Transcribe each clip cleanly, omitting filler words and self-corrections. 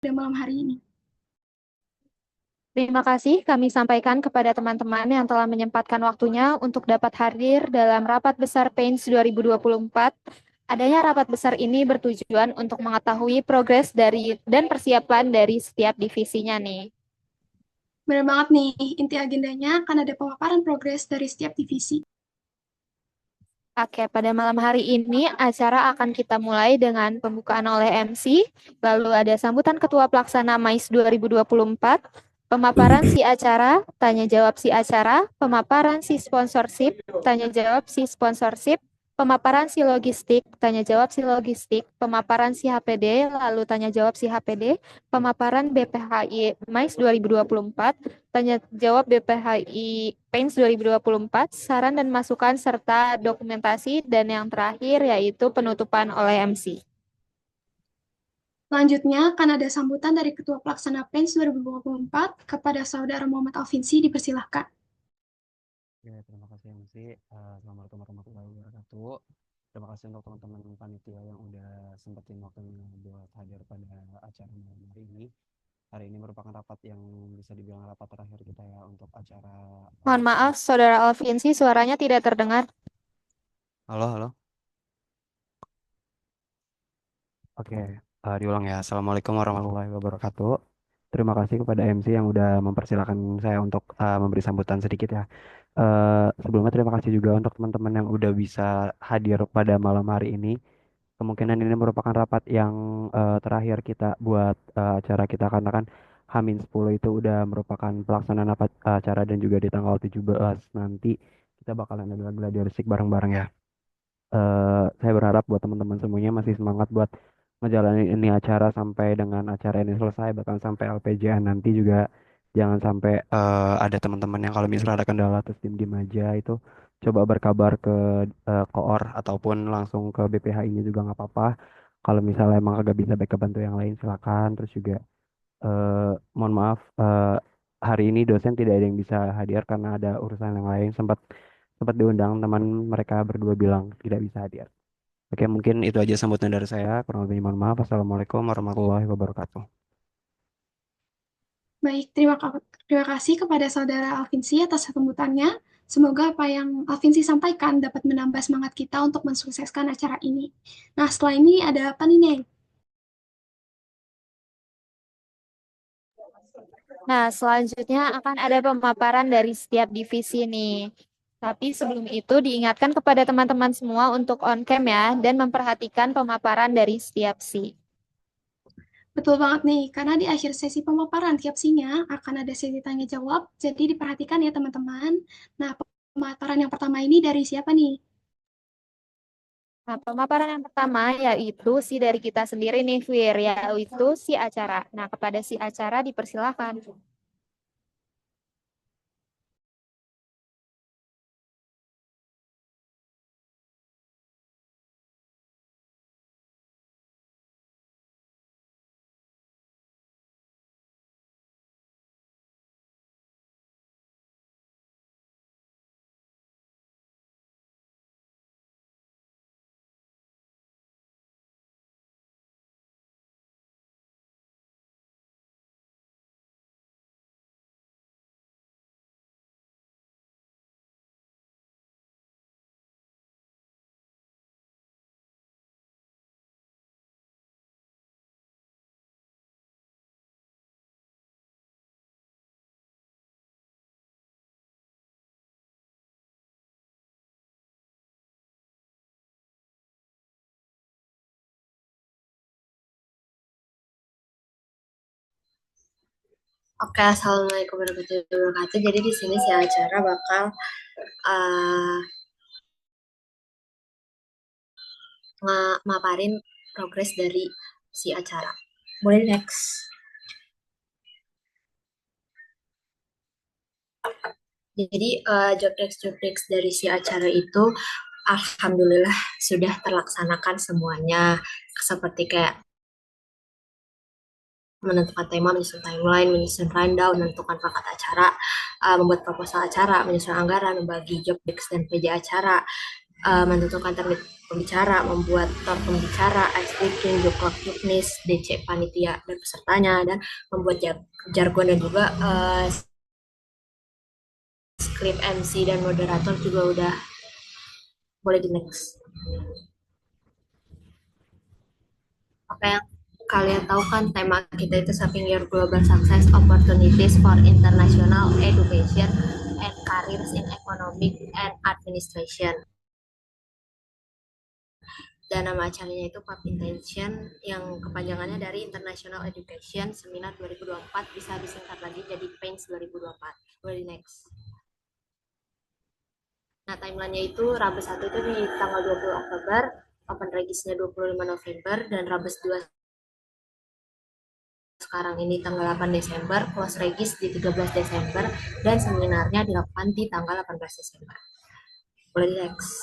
malam hari ini. Terima kasih kami sampaikan kepada teman-teman yang telah menyempatkan waktunya untuk dapat hadir dalam rapat besar PAINS 2024. Adanya rapat besar ini bertujuan untuk mengetahui progres dari dan persiapan dari setiap divisinya nih. Benar banget nih, inti agendanya akan ada pemaparan progres dari setiap divisi. Oke, pada malam hari ini acara akan kita mulai dengan pembukaan oleh MC, lalu ada sambutan Ketua Pelaksana MAIS 2024, pemaparan si acara, tanya jawab si acara, pemaparan si sponsorship, tanya jawab si sponsorship, pemaparan si logistik, tanya jawab si logistik, pemaparan si HPD, lalu tanya jawab si HPD, pemaparan BPHI MAIS 2024, tanya jawab BPHI PAINS 2024, saran dan masukan serta dokumentasi, dan yang terakhir yaitu penutupan oleh MC. Selanjutnya akan ada sambutan dari Ketua Pelaksana PENS 2024 kepada Saudara Muhammad Alfinsi, dipersilahkan. Oke, terima kasih MC. Assalamualaikum warahmatullahi wabarakatuh. Terima kasih untuk teman-teman panitia yang udah sempetin waktunya buat hadir pada acara malam hari ini. Hari ini merupakan rapat yang bisa dibilang rapat terakhir kita ya untuk acara. Mohon maaf, Saudara Alvinsi, suaranya tidak terdengar. Halo, halo. Oke, diulang ya. Assalamualaikum warahmatullahi wabarakatuh. Terima kasih kepada MC yang udah mempersilahkan saya untuk memberi sambutan sedikit ya. Sebelumnya terima kasih juga untuk teman-teman yang udah bisa hadir pada malam hari ini. Kemungkinan ini merupakan rapat yang terakhir kita buat acara kita karena kan H-10 itu udah merupakan pelaksanaan acara dan juga di tanggal 17 nanti kita bakalan ada gladi resik bareng-bareng ya. Saya berharap buat teman-teman semuanya masih semangat buat ngejalanin ini acara sampai dengan acara ini selesai, bahkan sampai LPJN nanti juga jangan sampai ada teman-teman yang kalau misalnya ada kendala terus diem aja itu coba berkabar ke koor ataupun langsung ke BPHI-nya juga nggak apa-apa. Kalau misalnya emang agak bisa backup bantu yang lain silakan. Terus juga mohon maaf hari ini dosen tidak ada yang bisa hadir karena ada urusan yang lain. Sempat sempat diundang teman mereka berdua bilang tidak bisa hadir. Oke, mungkin itu aja sambutan dari saya. Kurang lebih mohon maaf. Assalamualaikum warahmatullahi wabarakatuh. Baik, terima kasih kepada Saudara Alfinsi atas sambutannya. Semoga apa yang Alfinsi sampaikan dapat menambah semangat kita untuk mensukseskan acara ini. Nah, setelah ini ada apa nih, Neng? Nah, selanjutnya akan ada pemaparan dari setiap divisi nih. Tapi sebelum itu diingatkan kepada teman-teman semua untuk on cam ya dan memperhatikan pemaparan dari setiap si. Betul banget nih, karena di akhir sesi pemaparan tiap sinya akan ada sesi tanya jawab, jadi diperhatikan ya teman-teman. Nah, pemaparan yang pertama ini dari siapa nih? Nah, pemaparan yang pertama yaitu si dari kita sendiri nih, Fir, yaitu si acara. Nah, kepada si acara dipersilakan. Oke, assalamualaikum warahmatullahi wabarakatuh. Jadi di sini si acara bakal uh, maparin progres dari si acara. Boleh next. Jadi job desk dari si acara itu alhamdulillah sudah terlaksanakan semuanya. Seperti kayak menentukan tema, menyusun timeline, menyusun rundown, menentukan pangkat acara, membuat proposal acara, menyusun anggaran, membagi job desk dan PJ acara, menentukan pembicara, membuat pembicara, ice breaking, joklak juknis, DC panitia dan pesertanya, dan membuat jargon dan juga skrip MC dan moderator juga udah boleh di next. Apa yang kalian tahu kan tema kita itu Shaping Your Global Success Opportunities for International Education and Careers in Economic and Administration. Dan nama acaranya itu Pub Intention yang kepanjangannya dari International Education Seminar 2024, bisa disingkat lagi jadi PAINS 2024. Boleh di next. Nah, timelinenya itu Rabes 1 itu di tanggal 20 Oktober, open registrnya 25 November, dan Rabes 2 sekarang ini tanggal 8 Desember, close regis di 13 Desember, dan seminarnya dilakukan di tanggal 18 Desember. Boleh di next.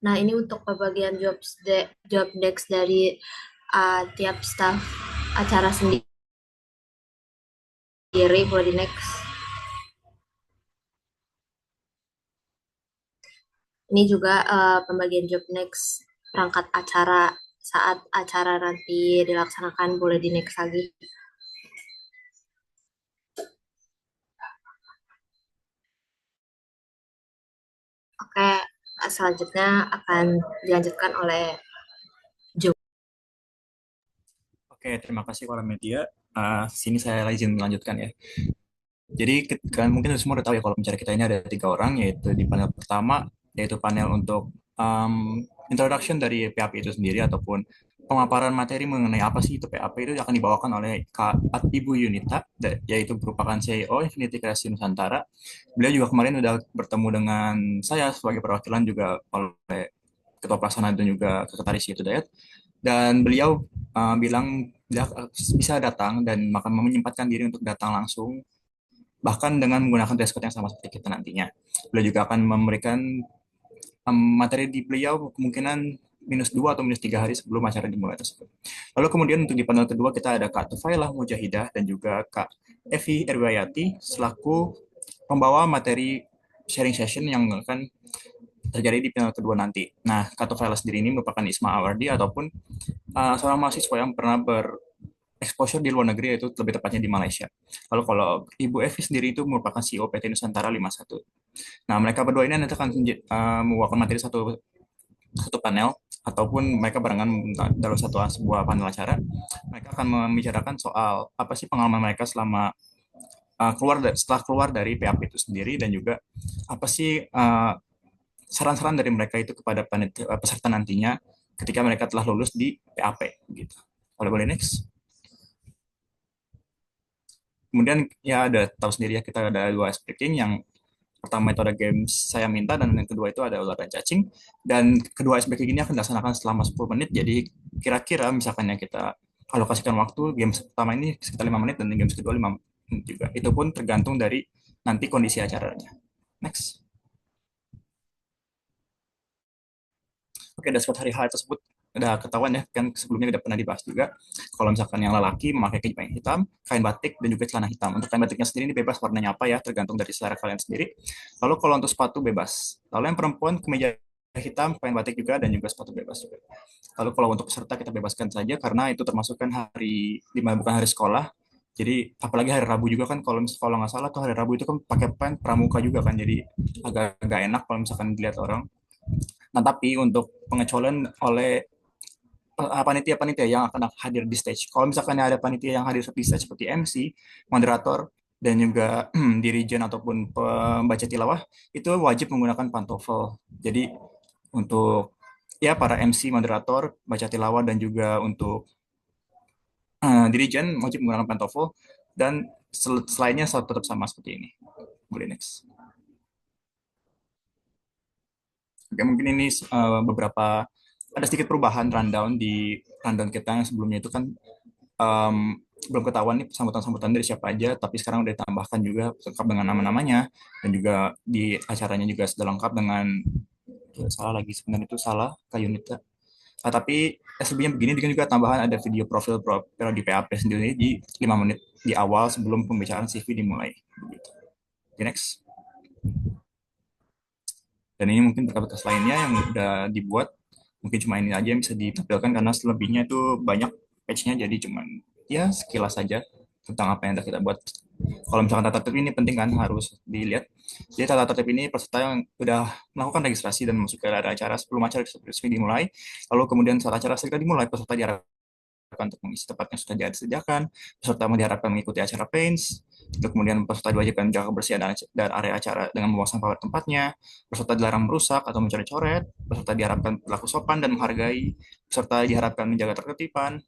Nah, ini untuk pembagian job desk dari tiap staff acara sendiri. Boleh di next. Ini juga pembagian job next perangkat acara saat acara nanti dilaksanakan. Boleh di next lagi. Oke, selanjutnya akan dilanjutkan oleh Joe. Oke, terima kasih para media. Sini saya izin melanjutkan ya. Jadi kalian mungkin semua udah tahu ya kalau pembicara kita ini ada 3 orang, yaitu di panel pertama, yaitu panel untuk introduction dari PAP itu sendiri ataupun pemaparan materi mengenai apa sih itu PAP, itu akan dibawakan oleh Ibu Yunita, yaitu merupakan CEO Infinity Creation Nusantara. Beliau juga kemarin udah bertemu dengan saya sebagai perwakilan juga oleh Ketua Pelaksana dan juga Sekretaris Hidayat, dan beliau bilang bisa datang dan akan menyempatkan diri untuk datang langsung, bahkan dengan menggunakan dress code yang sama seperti kita nantinya. Beliau juga akan memberikan materi di beliau kemungkinan -2 atau -3 hari sebelum acara dimulai tersebut. Lalu kemudian untuk di panel kedua kita ada Kak Tufailah Mujahidah dan juga Kak Evi Erwayati selaku pembawa materi sharing session yang akan terjadi di panel kedua nanti. Nah, Kak Tufailah sendiri ini merupakan ISMA Awardi ataupun seorang mahasiswa yang pernah exposure di luar negeri, yaitu lebih tepatnya di Malaysia. Lalu kalau Ibu Evi sendiri itu merupakan CEO PT Nusantara 51. Nah, mereka berdua ini nanti akan membawakan materi satu panel, ataupun mereka barengan dalam sebuah panel acara. Mereka akan membicarakan soal apa sih pengalaman mereka selama setelah keluar dari PAP itu sendiri, dan juga apa sih saran-saran dari mereka itu kepada peserta nantinya ketika mereka telah lulus di PAP gitu. Boleh next. Kemudian ya ada tahu sendiri ya, kita ada 2 ice breaking. Yang pertama itu ada games saya minta, dan yang kedua itu ada ular dan cacing. Dan kedua ice breaking ini akan dilaksanakan selama 10 menit. Jadi kira-kira misalkan ya kita alokasikan waktu, games pertama ini sekitar 5 menit dan games kedua 5 menit juga. Itu pun tergantung dari nanti kondisi acaranya. Next. Oke, dashboard hari H tersebut udah ketahuan ya, kan sebelumnya udah pernah dibahas juga. Kalau misalkan yang lelaki memakai kemeja hitam, kain batik, dan juga celana hitam. Untuk kain batiknya sendiri ini bebas warnanya apa ya, tergantung dari selera kalian sendiri. Lalu kalau untuk sepatu bebas. Lalu yang perempuan kemeja hitam, kain batik juga, dan juga sepatu bebas juga. Lalu kalau untuk peserta kita bebaskan saja karena itu termasuk kan hari bukan hari sekolah. Jadi apalagi hari Rabu juga kan, kalau nggak salah tuh hari Rabu itu kan pakai pramuka juga kan, jadi agak enak kalau misalkan dilihat orang. Nah, tapi untuk pengecualian oleh panitia-panitia yang akan hadir di stage. Kalau misalkan ada panitia yang hadir di stage seperti MC, moderator, dan juga dirijen ataupun pembaca tilawah, itu wajib menggunakan pantofel. Jadi untuk ya para MC, moderator, baca tilawah, dan juga untuk dirijen wajib menggunakan pantofel, dan selainnya tetap sama seperti ini. Boleh next. Oke, mungkin ini beberapa ada sedikit perubahan rundown di rundown kita yang sebelumnya itu kan belum ketahuan nih sambutan-sambutan dari siapa aja, tapi sekarang udah ditambahkan juga lengkap dengan nama-namanya, dan juga di acaranya juga sudah lengkap dengan salah lagi sebenarnya itu salah Kak Yunita. Tapi sebelumnya begini, dengan juga tambahan ada video profil di PAP sendiri di 5 menit di awal sebelum pembicaraan CV dimulai. Begitu. Next. Dan ini mungkin berkas-berkas lainnya yang udah dibuat, mungkin cuma ini aja yang bisa ditampilkan karena selebihnya itu banyak page-nya, jadi cuman ya sekilas saja tentang apa yang udah kita buat. Kalau misalkan tata tertib ini penting kan, harus dilihat. Jadi tata tertib ini peserta yang udah melakukan registrasi dan masuk ke acara sebelum acara resmi dimulai, lalu kemudian saat acara segera dimulai, peserta diharapkan untuk mengisi tempat yang sudah disediakan, peserta diharapkan mengikuti acara PAINS, itu kemudian peserta diwajibkan menjaga kebersihan dan area acara dengan membuang sampah pada tempatnya, peserta dilarang merusak atau mencoret-coret, peserta diharapkan berlaku sopan dan menghargai, peserta diharapkan menjaga ketertiban,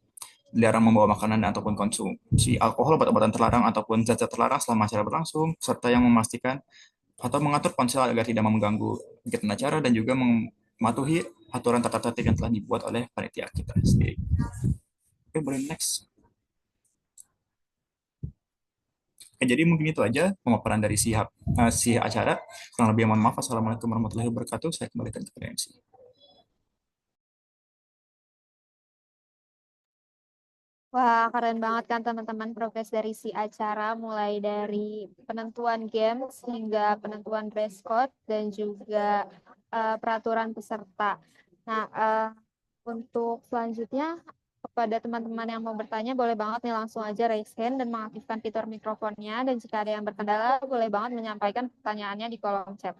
dilarang membawa makanan ataupun konsumsi alkohol, obat-obatan terlarang ataupun zat-zat terlarang selama acara berlangsung, serta yang memastikan atau mengatur ponsel agar tidak mengganggu kegiatan acara dan juga mematuhi aturan tata tertib yang telah dibuat oleh panitia kita sendiri. Oke, boleh next. Oke, jadi mungkin itu aja pemaparan dari si acara. Kurang lebih mohon maaf. Assalamualaikum warahmatullahi wabarakatuh. Saya kembalikan kepada MC. Wah, keren banget kan teman-teman progres dari si acara, mulai dari penentuan games hingga penentuan dress code dan juga peraturan peserta. Nah, untuk selanjutnya kepada teman-teman yang mau bertanya, boleh banget nih langsung aja raise hand dan mengaktifkan fitur mikrofonnya. Dan jika ada yang berkendala, boleh banget menyampaikan pertanyaannya di kolom chat.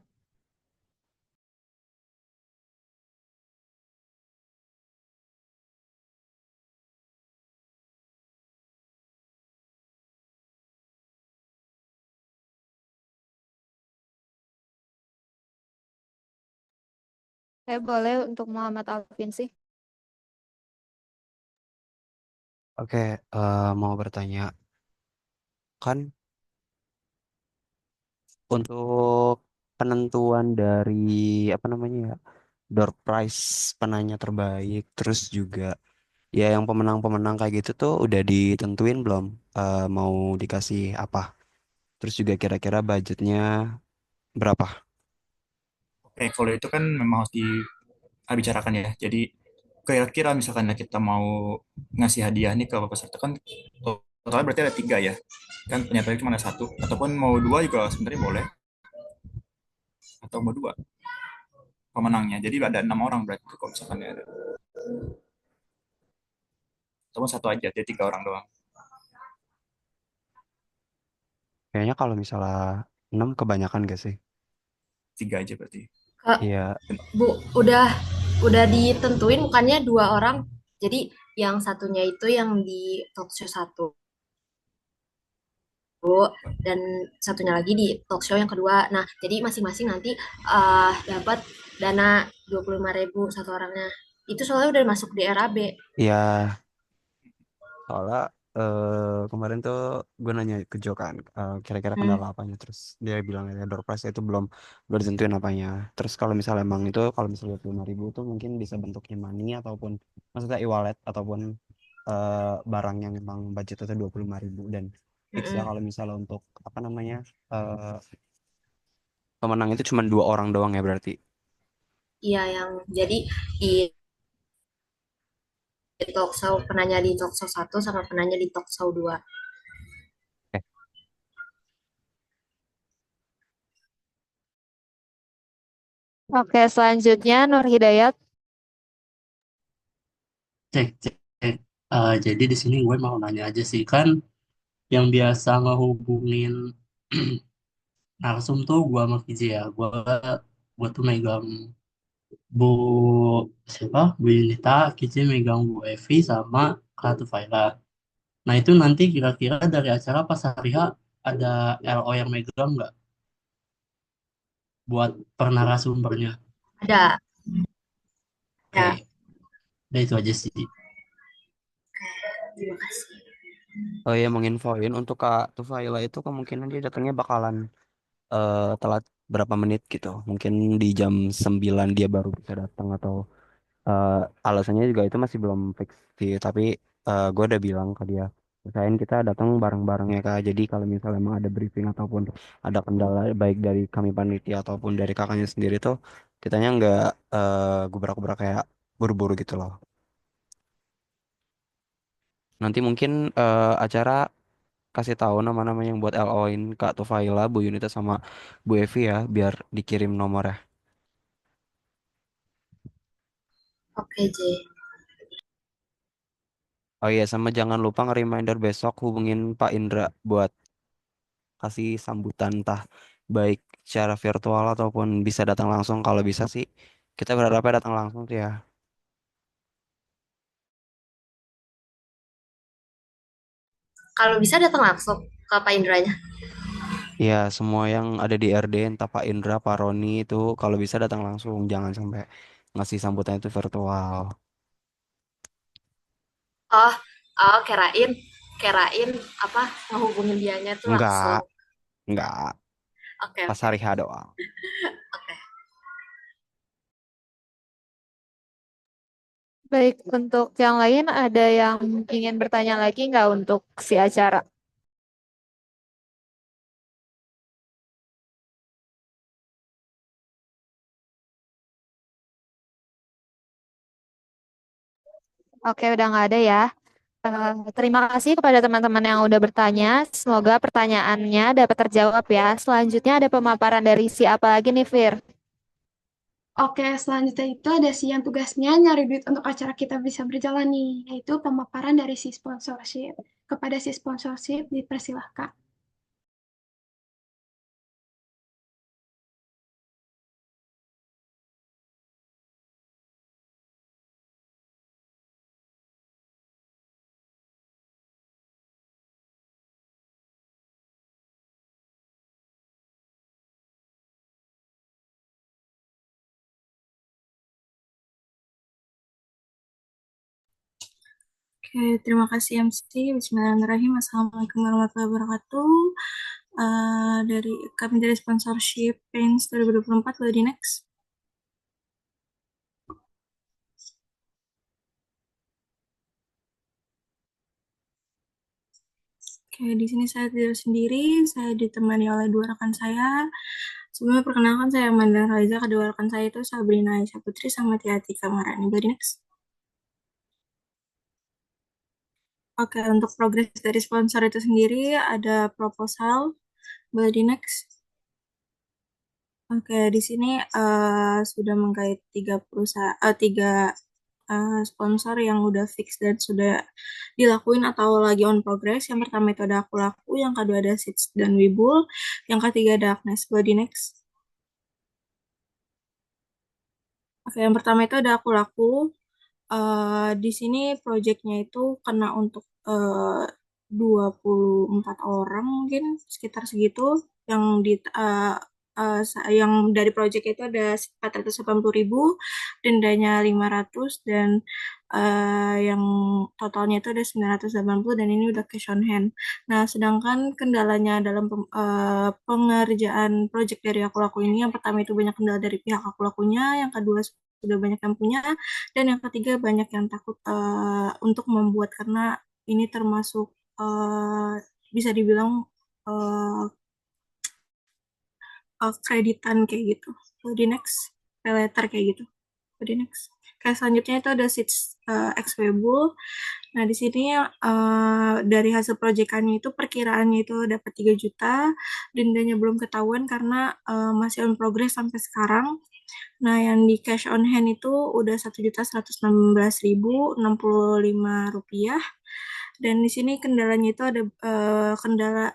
Saya boleh untuk Muhammad Alvin sih. Oke, mau bertanya kan untuk penentuan dari apa namanya ya, door prize penanya terbaik, terus juga ya yang pemenang-pemenang kayak gitu tuh udah ditentuin belum? Mau dikasih apa? Terus juga kira-kira budgetnya berapa? Oke, kalau itu kan memang harus dibicarakan ya. Jadi kira-kira misalkan kita mau ngasih hadiah nih ke peserta kan, totalnya berarti ada tiga ya. Kan penyataannya cuma ada satu. Ataupun mau dua juga sebenarnya boleh. Atau mau dua pemenangnya. Jadi ada 6 orang berarti kalau misalkan ada. Ataupun satu aja, jadi 3 orang doang. Kayaknya kalau misalnya 6 kebanyakan gak sih? 3 aja berarti. Kak, Iya, Bu, udah ditentuin bukannya 2 orang. Jadi yang satunya itu yang di talk show satu dan satunya lagi di talk show yang kedua. Nah, jadi masing-masing nanti dapat dana 25.000 satu orangnya. Itu soalnya udah masuk di RAB. iya. Soalnya kemarin tuh gue nanya ke Jo kan, kira-kira Hmm. kendala apanya, terus dia bilang ya door prize itu belum belum ditentuin apanya. Terus kalau misalnya emang itu kalau misalnya 25.000 tuh mungkin bisa bentuknya money ataupun maksudnya e-wallet ataupun eh, barang yang emang budget itu 25.000 dan fix ya Mm-mm. kalau misalnya untuk apa namanya eh, pemenang itu cuma 2 orang doang ya berarti. Iya, yang jadi di talk show penanya di talk show satu sama penanya di talk show dua. Eh, Oke, selanjutnya Nur Hidayat. Cek, cek. Jadi di sini gue mau nanya aja sih kan yang biasa ngehubungin narsum tuh gue sama Kiji ya. Gue tuh megang Bu siapa? Bu Yunita, Kiji megang Bu Evi sama Kak Tufaila. Nah itu nanti kira-kira dari acara pas hari H ada LO yang megang nggak buat per narasumbernya? Ada, ya. Oke, udah itu aja sih. Terima kasih. oh ya menginfoin untuk Kak Tufaila itu kemungkinan dia datangnya bakalan telat berapa menit gitu. Mungkin di jam 9 dia baru bisa datang atau eh, alasannya juga itu masih belum fix sih. Tapi gue udah bilang ke dia, usahain kita datang bareng-bareng ya Kak. Jadi kalau misalnya emang ada briefing ataupun ada kendala baik dari kami panitia ataupun dari kakaknya sendiri tuh, kitanya nggak gubrak-gubrak kayak buru-buru gitu loh. Nanti mungkin acara kasih tahu nama-nama yang buat LO-in Kak Tufaila, Bu Yunita sama Bu Evi ya, biar dikirim nomornya. Oke, J. Oh iya, sama jangan lupa nge-reminder besok hubungin Pak Indra buat kasih sambutan entah baik secara virtual ataupun bisa datang langsung. Kalau bisa sih, kita berharapnya datang langsung tuh ya. Kalau bisa datang langsung ke Pak Indranya. Ya, semua yang ada di RD, entah Pak Indra, Pak Roni itu kalau bisa datang langsung, jangan sampai ngasih sambutan itu virtual. Oh, oh, kirain apa ngehubungin dianya tuh Enggak, langsung. enggak, Oke, pas oke. hari H doang. Oke. Baik, untuk yang lain ada yang ingin bertanya lagi nggak untuk si acara? Oke, udah nggak ada ya. Terima kasih kepada teman-teman yang udah bertanya. Semoga pertanyaannya dapat terjawab ya. Selanjutnya ada pemaparan dari si apa lagi nih, Fir? Oke, selanjutnya itu ada sih yang tugasnya nyari duit untuk acara kita bisa berjalan nih, yaitu pemaparan dari si sponsorship. Kepada si sponsorship dipersilahkan. Oke, terima kasih MC. Bismillahirrahmanirrahim. Assalamualaikum warahmatullahi wabarakatuh. Dari kami dari sponsorship Pains 2024, boleh di next. Oke, di sini saya tidak sendiri. Saya ditemani oleh dua rekan saya. Sebelumnya perkenalkan saya Amanda Raiza. Kedua rekan saya itu Sabrina Aisyah Putri sama Tia Tika Marani. Boleh di next. Oke, untuk progres dari sponsor itu sendiri ada proposal. Boleh di next. Oke, di sini sudah menggait tiga perusahaan, tiga sponsor yang udah fix dan sudah dilakuin atau lagi on progress. Yang pertama itu ada Aku Laku, yang kedua ada Sits dan Wibul, yang ketiga ada Agnes. Body Next. Oke, yang pertama itu ada Aku Laku. Di sini proyeknya itu kena untuk 24 orang mungkin sekitar segitu yang di yang dari proyek itu ada 480.000, dendanya 500 dan yang totalnya itu ada 980 dan ini udah cash on hand. Nah, sedangkan kendalanya dalam pengerjaan proyek dari Aku Laku ini yang pertama itu banyak kendala dari pihak Aku Lakunya, yang kedua sudah banyak yang punya, dan yang ketiga banyak yang takut untuk membuat karena ini termasuk bisa dibilang uh, kreditan kayak gitu. Di next, pay letter kayak gitu. Di next. Kayak selanjutnya itu ada seats Xwebul. Nah, di sini dari hasil proyekannya itu perkiraannya itu dapat 3 juta, dendanya belum ketahuan karena masih on progress sampai sekarang. Nah, yang di cash on hand itu udah 1.116.065 rupiah. Dan di sini kendalanya itu ada kendala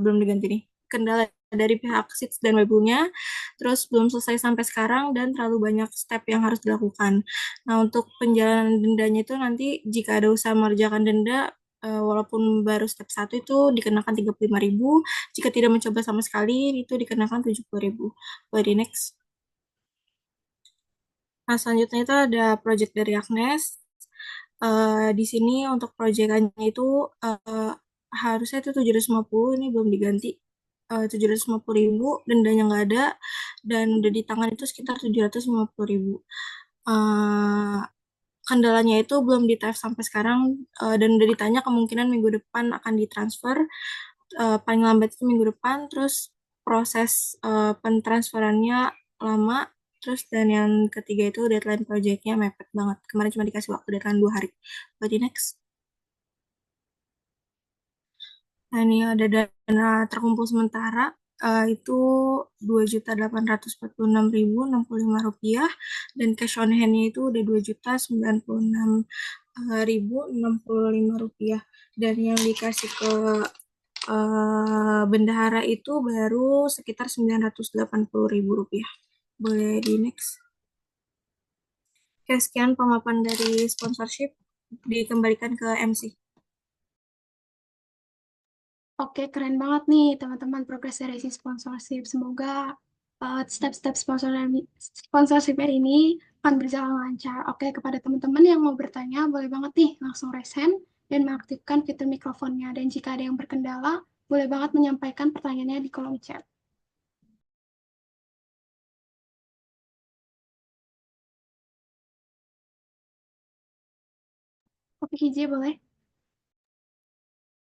belum diganti nih. Kendala dari pihak SITS dan Webulnya, terus belum selesai sampai sekarang dan terlalu banyak step yang harus dilakukan. Nah, untuk penjalanan dendanya itu nanti jika ada usaha mengerjakan denda walaupun baru step 1 itu dikenakan 35.000, jika tidak mencoba sama sekali itu dikenakan 70.000. Body next. Nah, selanjutnya itu ada project dari Agnes. Di sini untuk proyekannya itu harusnya itu 750, ini belum diganti. 750.000, dendanya nggak ada, dan udah di tangan itu sekitar 750.000. Uh, Kendalanya itu belum di TF sampai sekarang, dan udah ditanya kemungkinan minggu depan akan ditransfer, paling lambat itu minggu depan, terus proses pentransferannya lama, terus dan yang ketiga itu deadline projectnya mepet banget. Kemarin cuma dikasih waktu deadline 2 hari. Berarti next. Nah, ini ada dana terkumpul sementara itu Rp2.846.065 dan cash on hand-nya itu udah Rp2.096.065 dan yang dikasih ke bendahara itu baru sekitar Rp980.000. Boleh di next. Oke, sekian pemaparan dari sponsorship, dikembalikan ke MC. Oke, keren banget nih teman-teman progres dari si sponsorship. Semoga step-step sponsorship ini akan berjalan lancar. Oke, kepada teman-teman yang mau bertanya, boleh banget nih langsung raise hand dan mengaktifkan fitur mikrofonnya. Dan jika ada yang berkendala, boleh banget menyampaikan pertanyaannya di kolom chat. Oke, KJ boleh.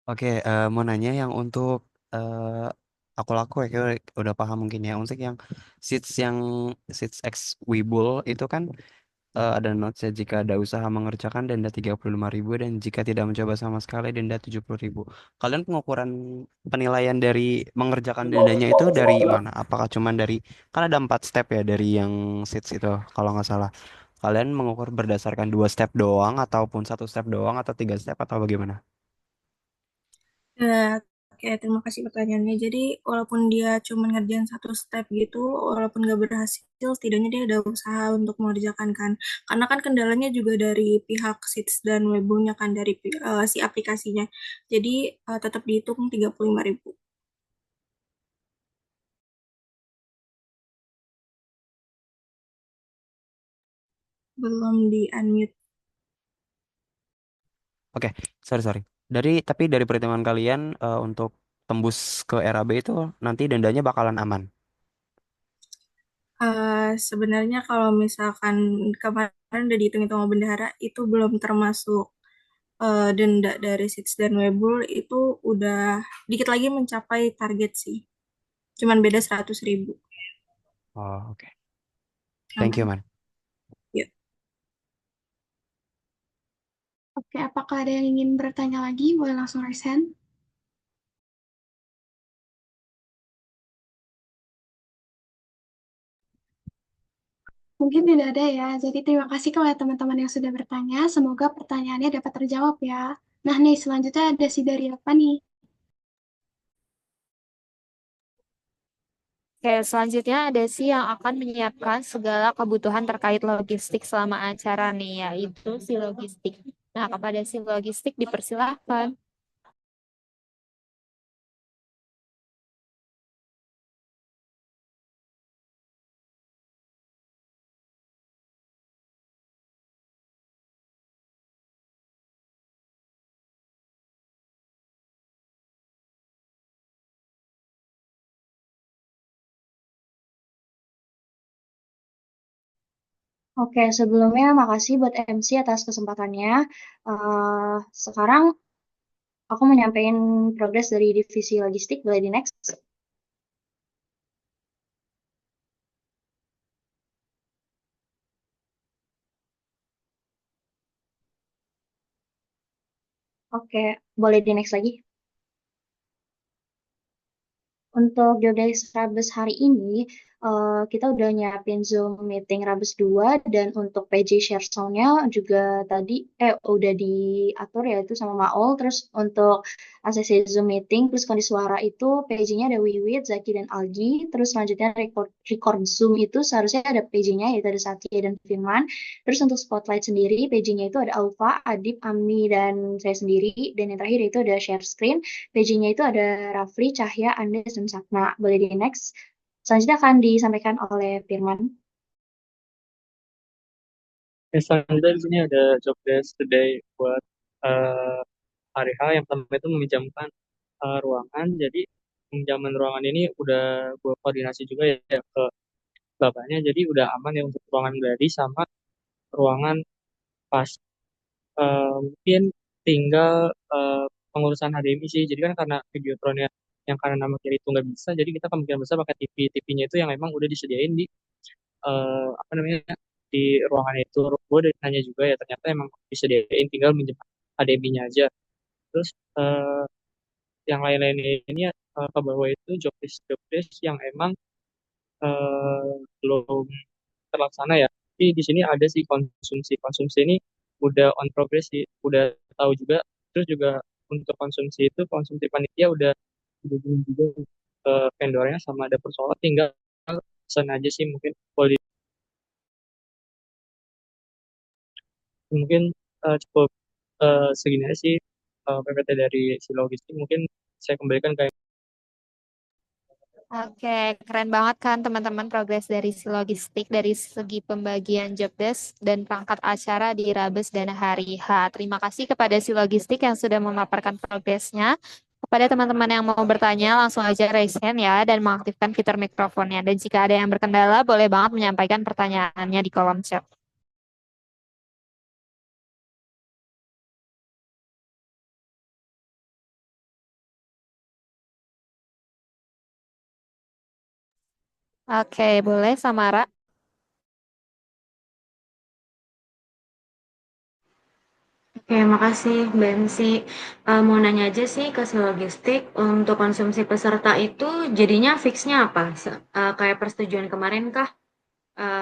Oke, mau nanya yang untuk aku laku ya, kayak udah paham mungkin ya. Untuk yang seats X Wibul itu kan ada notesnya jika ada usaha mengerjakan denda 35.000 dan jika tidak mencoba sama sekali denda 70.000. Kalian pengukuran penilaian dari mengerjakan dendanya itu dari mana? Apakah cuman dari, kan ada 4 step ya dari yang seats itu kalau nggak salah. Kalian mengukur berdasarkan 2 step doang ataupun 1 step doang atau 3 step atau bagaimana? Oke, terima kasih pertanyaannya. Jadi, walaupun dia cuma ngerjain satu step gitu, walaupun nggak berhasil, setidaknya dia ada usaha untuk mengerjakan kan. Karena kan kendalanya juga dari pihak Seeds dan Webnya kan, dari si aplikasinya. Jadi, tetap dihitung 35.000. Belum di-unmute. Oke, sorry. Tapi dari perhitungan kalian untuk tembus ke RAB itu nanti dendanya bakalan aman. Sebenarnya kalau misalkan kemarin udah dihitung-hitung sama bendahara, itu belum termasuk denda dari Seeds dan Webul, itu udah dikit lagi mencapai target sih. Cuman beda 100.000. Oh, oke. Thank you, Aman. man. Yuk. Oke, apakah ada yang ingin bertanya lagi? Boleh langsung raise hand. Mungkin tidak ada ya, jadi terima kasih kepada teman-teman yang sudah bertanya. Semoga pertanyaannya dapat terjawab ya. Nah nih, selanjutnya ada si dari apa nih? Oke, selanjutnya ada sih yang akan menyiapkan segala kebutuhan terkait logistik selama acara nih, yaitu si logistik. Nah, kepada si logistik dipersilahkan. Oke, sebelumnya makasih buat MC atas kesempatannya. Sekarang aku menyampaikan progres dari divisi logistik, boleh di next. Oke, boleh di next lagi. Untuk jobdesk Rabes hari ini, kita udah nyiapin Zoom meeting Rabes 2 dan untuk PJ share sound-nya juga tadi udah diatur ya itu sama Maul. Terus untuk ACC Zoom meeting plus kondisi suara itu PJ-nya ada Wiwit, Zaki dan Algi. Terus selanjutnya record Zoom itu seharusnya ada PJ-nya yaitu ada Satya dan Firman. Terus untuk spotlight sendiri PJ-nya itu ada Alfa, Adib, Ami dan saya sendiri, dan yang terakhir itu ada share screen. PJ-nya itu ada Rafli, Cahya, Andes, dan Sapna. Boleh di next. Selanjutnya akan disampaikan oleh Firman. Selanjutnya di sini ada job desk today buat eh, hari H yang pertama itu meminjamkan ruangan. Jadi peminjaman ruangan ini udah gue koordinasi juga ya ke bapaknya. Jadi udah aman ya untuk ruangan Gladi sama ruangan pas. Mungkin tinggal pengurusan HDMI sih. Jadi kan karena Videotronnya yang karena nama kiri itu nggak bisa, jadi kita kemungkinan besar pakai TV. TV-nya itu yang memang udah disediain di apa namanya di ruangan itu. Gue udah nanya juga ya, ternyata emang disediain, tinggal minjem HDMI-nya aja. Terus yang lain-lainnya ini ke bawah itu job desk yang emang eh, belum terlaksana ya. Tapi di sini ada sih konsumsi ini udah on progress sih, udah tahu juga. Terus juga untuk konsumsi panitia udah hubungin juga ke vendornya sama ada persoalan tinggal pesan aja sih mungkin mungkin cukup segini aja sih PPT dari si logistik mungkin saya kembalikan ke Oke, keren banget kan teman-teman progres dari si logistik dari segi pembagian job desk dan perangkat acara di Rabes dan Hari H. Terima kasih kepada si logistik yang sudah memaparkan progresnya. Kepada teman-teman yang mau bertanya, langsung aja raise hand ya dan mengaktifkan fitur mikrofonnya. Dan jika ada yang berkendala, boleh banget menyampaikan pertanyaannya di kolom chat. Oke, boleh Samara. Oke, makasih Mbak MC. Mau nanya aja sih ke si logistik, untuk konsumsi peserta itu jadinya fixnya apa? Kayak persetujuan kemarin kah?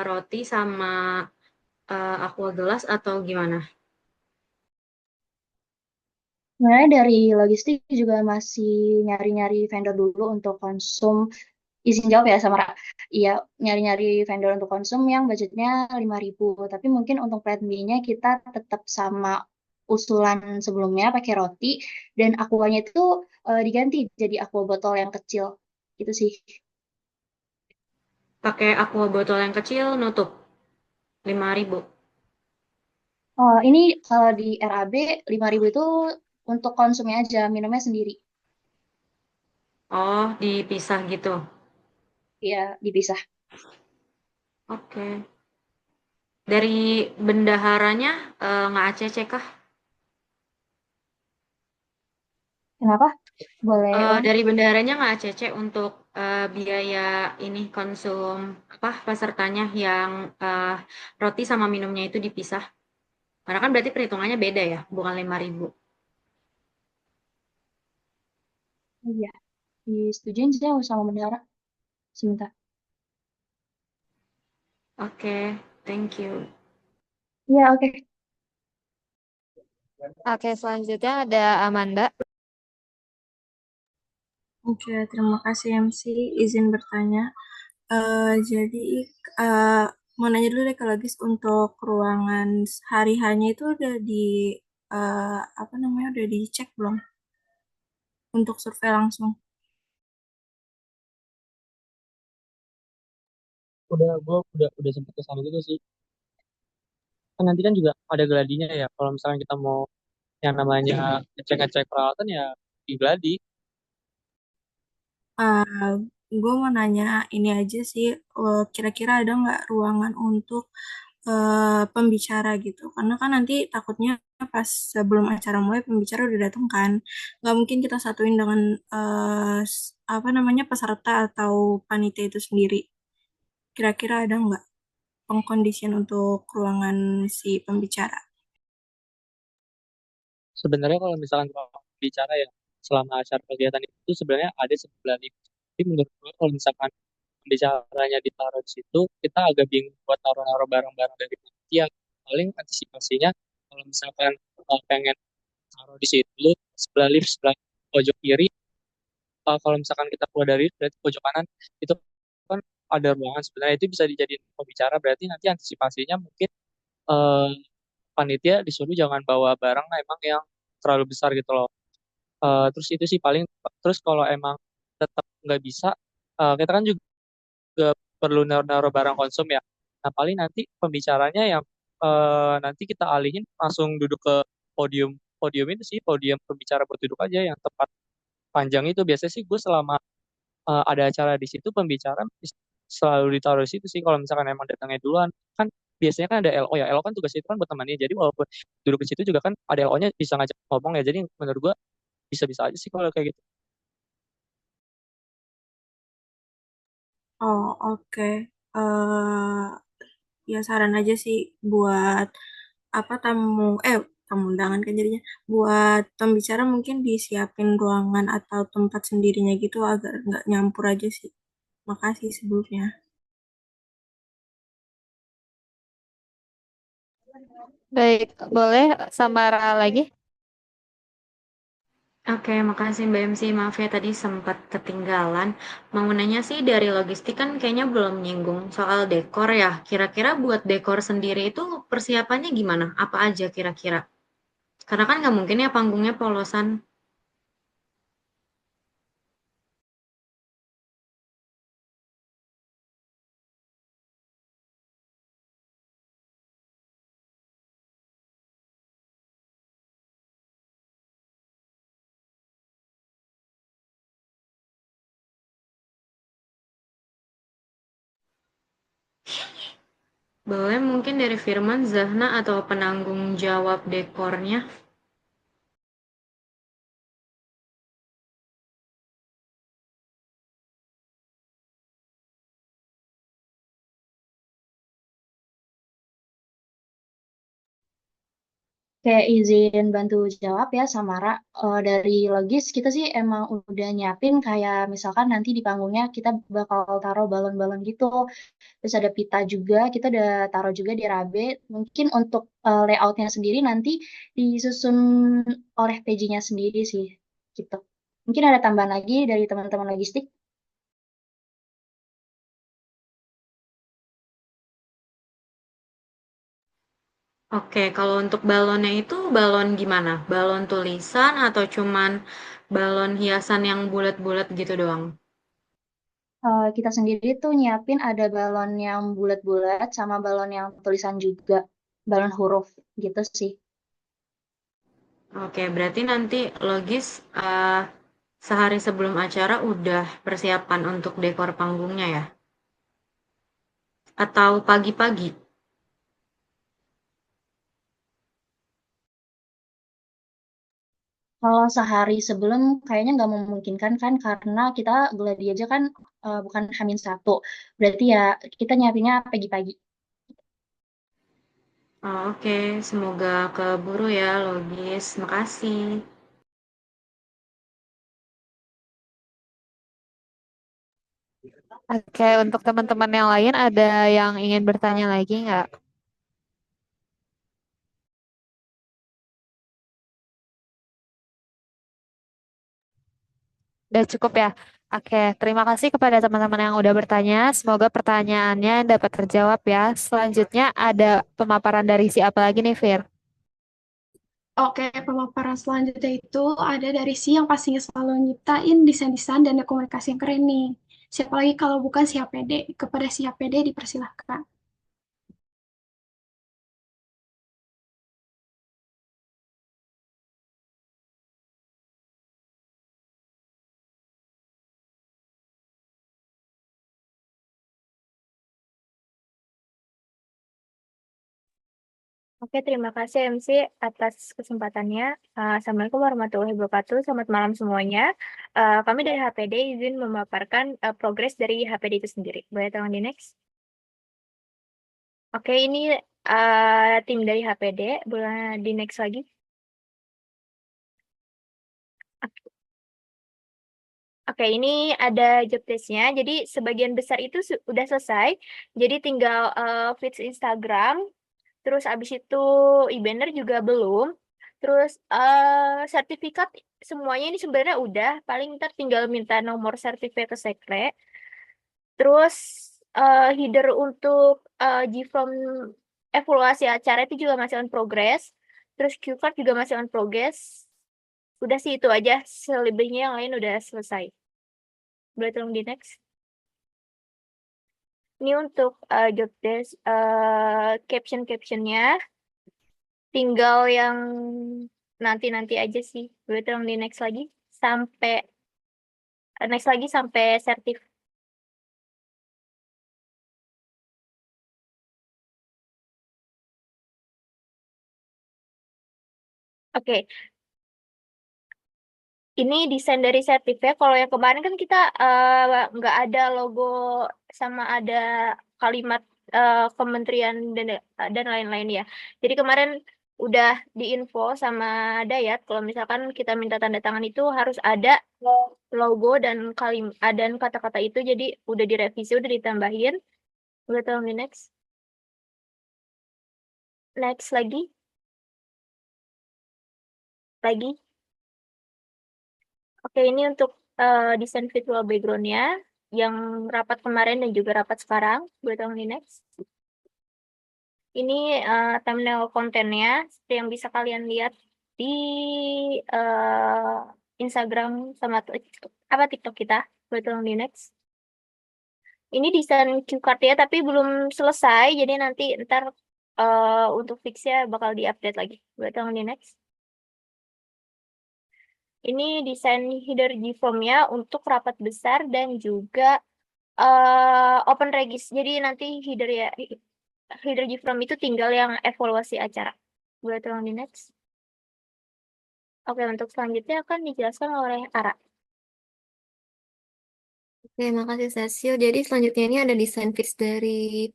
Roti sama aqua gelas atau gimana? Sebenarnya dari logistik juga masih nyari-nyari vendor dulu untuk konsum. Izin jawab ya sama Ra. Iya, nyari-nyari vendor untuk konsum yang budgetnya 5.000. Tapi mungkin untuk plan B-nya kita tetap sama usulan sebelumnya pakai roti dan aquanya itu diganti jadi aqua botol yang kecil. Gitu sih. Pakai aqua botol yang kecil nutup 5.000. Ini kalau di RAB 5.000 itu untuk konsumnya aja, minumnya sendiri. Oh, dipisah gitu. Iya, dipisah. Oke. Dari bendaharanya nggak ACC kah? Kenapa? Boleh ulang? Dari bendaharanya nggak ACC untuk biaya ini konsum apa pesertanya yang roti sama minumnya itu dipisah. Karena kan berarti perhitungannya beda ya, bukan 5.000. Iya, disetujuin sih sama bendara. Sebentar. Oke, thank you. Iya, oke. Oke, selanjutnya ada Amanda. Oke, terima kasih MC. Izin bertanya. Jadi mau nanya dulu deh kalau Gis untuk ruangan hari hanya itu udah apa namanya udah dicek belum untuk survei langsung? udah sempet kesana juga sih kan nanti kan juga ada gladinya ya kalau misalnya kita mau yang namanya ngecek-ngecek peralatan ya di gladi. Gue mau nanya ini aja sih, kira-kira ada nggak ruangan untuk pembicara gitu? Karena kan nanti takutnya pas sebelum acara mulai pembicara udah datang kan, nggak mungkin kita satuin dengan apa namanya peserta atau panitia itu sendiri. Kira-kira ada nggak pengkondisian untuk ruangan si pembicara? Sebenarnya kalau misalkan ruang bicara ya selama acara kegiatan itu sebenarnya ada sebelah lift. Tapi menurut gue kalau misalkan pembicaranya ditaruh di situ, kita agak bingung buat naruh-naruh barang-barang dari panitia. Paling antisipasinya kalau misalkan pengen taruh di situ sebelah lift sebelah pojok kiri, kalau misalkan kita keluar dari lift berarti pojok kanan itu kan ada ruangan sebenarnya itu bisa dijadiin pembicara berarti nanti antisipasinya mungkin eh, panitia disuruh jangan bawa barang emang yang terlalu besar gitu loh. Terus itu sih paling terus kalau emang tetap nggak bisa kita kan juga perlu naruh-naruh barang konsum ya. Nah paling nanti pembicaranya yang nanti kita alihin langsung duduk ke podium podium itu sih podium pembicara buat duduk aja yang tempat panjang itu biasanya sih gue selama ada acara di situ pembicara selalu ditaruh di situ sih kalau misalkan emang datangnya duluan kan biasanya kan ada LO ya LO kan tugas itu kan buat temannya jadi walaupun duduk di situ juga kan ada LO-nya bisa ngajak ngomong ya jadi menurut gua bisa-bisa aja sih kalau kayak gitu. Oh, oke. eh Ya saran aja sih buat apa tamu tamu undangan kan jadinya buat pembicara mungkin disiapin ruangan atau tempat sendirinya gitu agar nggak nyampur aja sih. Makasih sebelumnya. Baik, boleh Samara lagi? Oke, makasih Mbak MC. Maaf ya tadi sempat ketinggalan. Mau nanya sih dari logistik kan kayaknya belum nyinggung soal dekor ya. Kira-kira buat dekor sendiri itu persiapannya gimana? Apa aja kira-kira? Karena kan nggak mungkin ya panggungnya polosan. Boleh mungkin dari Firman, Zahna, atau penanggung jawab dekornya? Kayak izin bantu jawab ya Samara. Dari logis kita sih emang udah nyiapin kayak misalkan nanti di panggungnya kita bakal taruh balon-balon gitu. Terus ada pita juga, kita udah taruh juga di Rabe. Mungkin untuk layoutnya sendiri nanti disusun oleh PJ-nya sendiri sih gitu. Mungkin ada tambahan lagi dari teman-teman logistik. Oke, kalau untuk balonnya itu balon gimana? Balon tulisan atau cuman balon hiasan yang bulat-bulat gitu doang? Kita sendiri tuh nyiapin ada balon yang bulat-bulat sama balon yang tulisan juga, balon huruf gitu sih. Oke, berarti nanti logis sehari sebelum acara udah persiapan untuk dekor panggungnya ya? Atau pagi-pagi? Kalau sehari sebelum kayaknya nggak memungkinkan kan karena kita gladi aja kan bukan H-1. Berarti ya kita nyiapinnya pagi-pagi. Oh, oke, semoga keburu ya logis. Makasih. Oke, untuk teman-teman yang lain ada yang ingin bertanya lagi nggak? Udah cukup ya? Oke, terima kasih kepada teman-teman yang udah bertanya. Semoga pertanyaannya dapat terjawab ya. Selanjutnya ada pemaparan dari si apa lagi nih, Fir? Oke, pemaparan selanjutnya itu ada dari si yang pastinya selalu nyiptain desain-desain dan komunikasi yang keren nih. Siapa lagi kalau bukan si HPD? Kepada si HPD dipersilahkan. Oke, terima kasih MC atas kesempatannya. Assalamualaikum warahmatullahi wabarakatuh. Selamat malam semuanya. Kami dari HPD izin memaparkan progres dari HPD itu sendiri. Boleh tolong di next? Oke, ini tim dari HPD. Boleh di next lagi? Oke, ini ada job desk-nya. Jadi sebagian besar itu udah selesai. Jadi tinggal feeds Instagram. Terus abis itu e-banner juga belum. Terus sertifikat semuanya ini sebenarnya udah. Paling ntar tinggal minta nomor sertifikat ke sekre. Terus header untuk G-Form evaluasi acara itu juga masih on progress. Terus Q-card juga masih on progress. Udah sih itu aja. Selebihnya yang lain udah selesai. Boleh tolong di next. Ini untuk job desk caption-captionnya. Tinggal yang nanti-nanti aja sih. Boleh tolong di next lagi. Sampai next lagi sampai sertif. Oke, ini desain dari sertifnya. Kalau yang kemarin kan kita nggak ada logo sama ada kalimat kementerian dan lain-lain ya. Jadi kemarin udah diinfo sama Dayat kalau misalkan kita minta tanda tangan itu harus ada logo dan dan kata-kata itu, jadi udah direvisi, udah ditambahin. Udah, tolong di next. Next lagi. Oke, ini untuk desain visual background-nya yang rapat kemarin dan juga rapat sekarang. Boleh tolong di next. Ini thumbnail kontennya seperti yang bisa kalian lihat di Instagram sama TikTok kita. Boleh tolong di next. Ini desain cue card ya, tapi belum selesai. Jadi nanti ntar untuk fixnya bakal diupdate lagi. Boleh tolong di next. Ini desain header G-form-nya untuk rapat besar dan juga open regis. Jadi nanti header G-form itu tinggal yang evaluasi acara. Boleh tolong di next. Oke, untuk selanjutnya akan dijelaskan oleh Ara. Oke, makasih Cecil. Jadi selanjutnya ini ada desain fits dari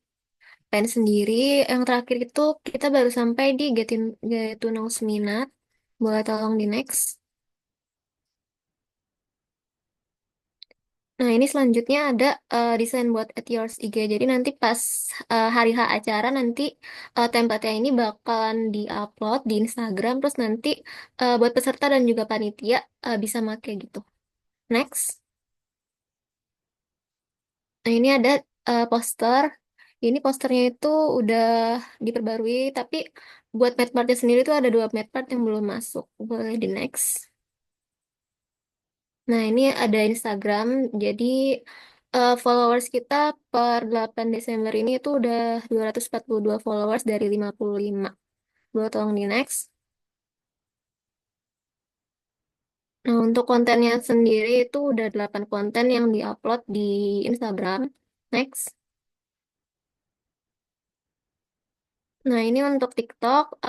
pen sendiri. Yang terakhir itu kita baru sampai di Get to Know Minat. Boleh tolong di next. Nah, ini selanjutnya ada desain buat at yours IG. Jadi nanti pas hari H acara nanti template-nya ini bakalan di-upload di Instagram. Terus nanti buat peserta dan juga panitia bisa make gitu. Next. Nah, ini ada poster. Ini posternya itu udah diperbarui, tapi buat map partnya sendiri itu ada 2 map part yang belum masuk. Boleh di next. Nah, ini ada Instagram. Jadi followers kita per 8 Desember ini itu udah 242 followers dari 55. Boleh tolong di next. Nah, untuk kontennya sendiri itu udah 8 konten yang diupload di Instagram. Next. Nah, ini untuk TikTok.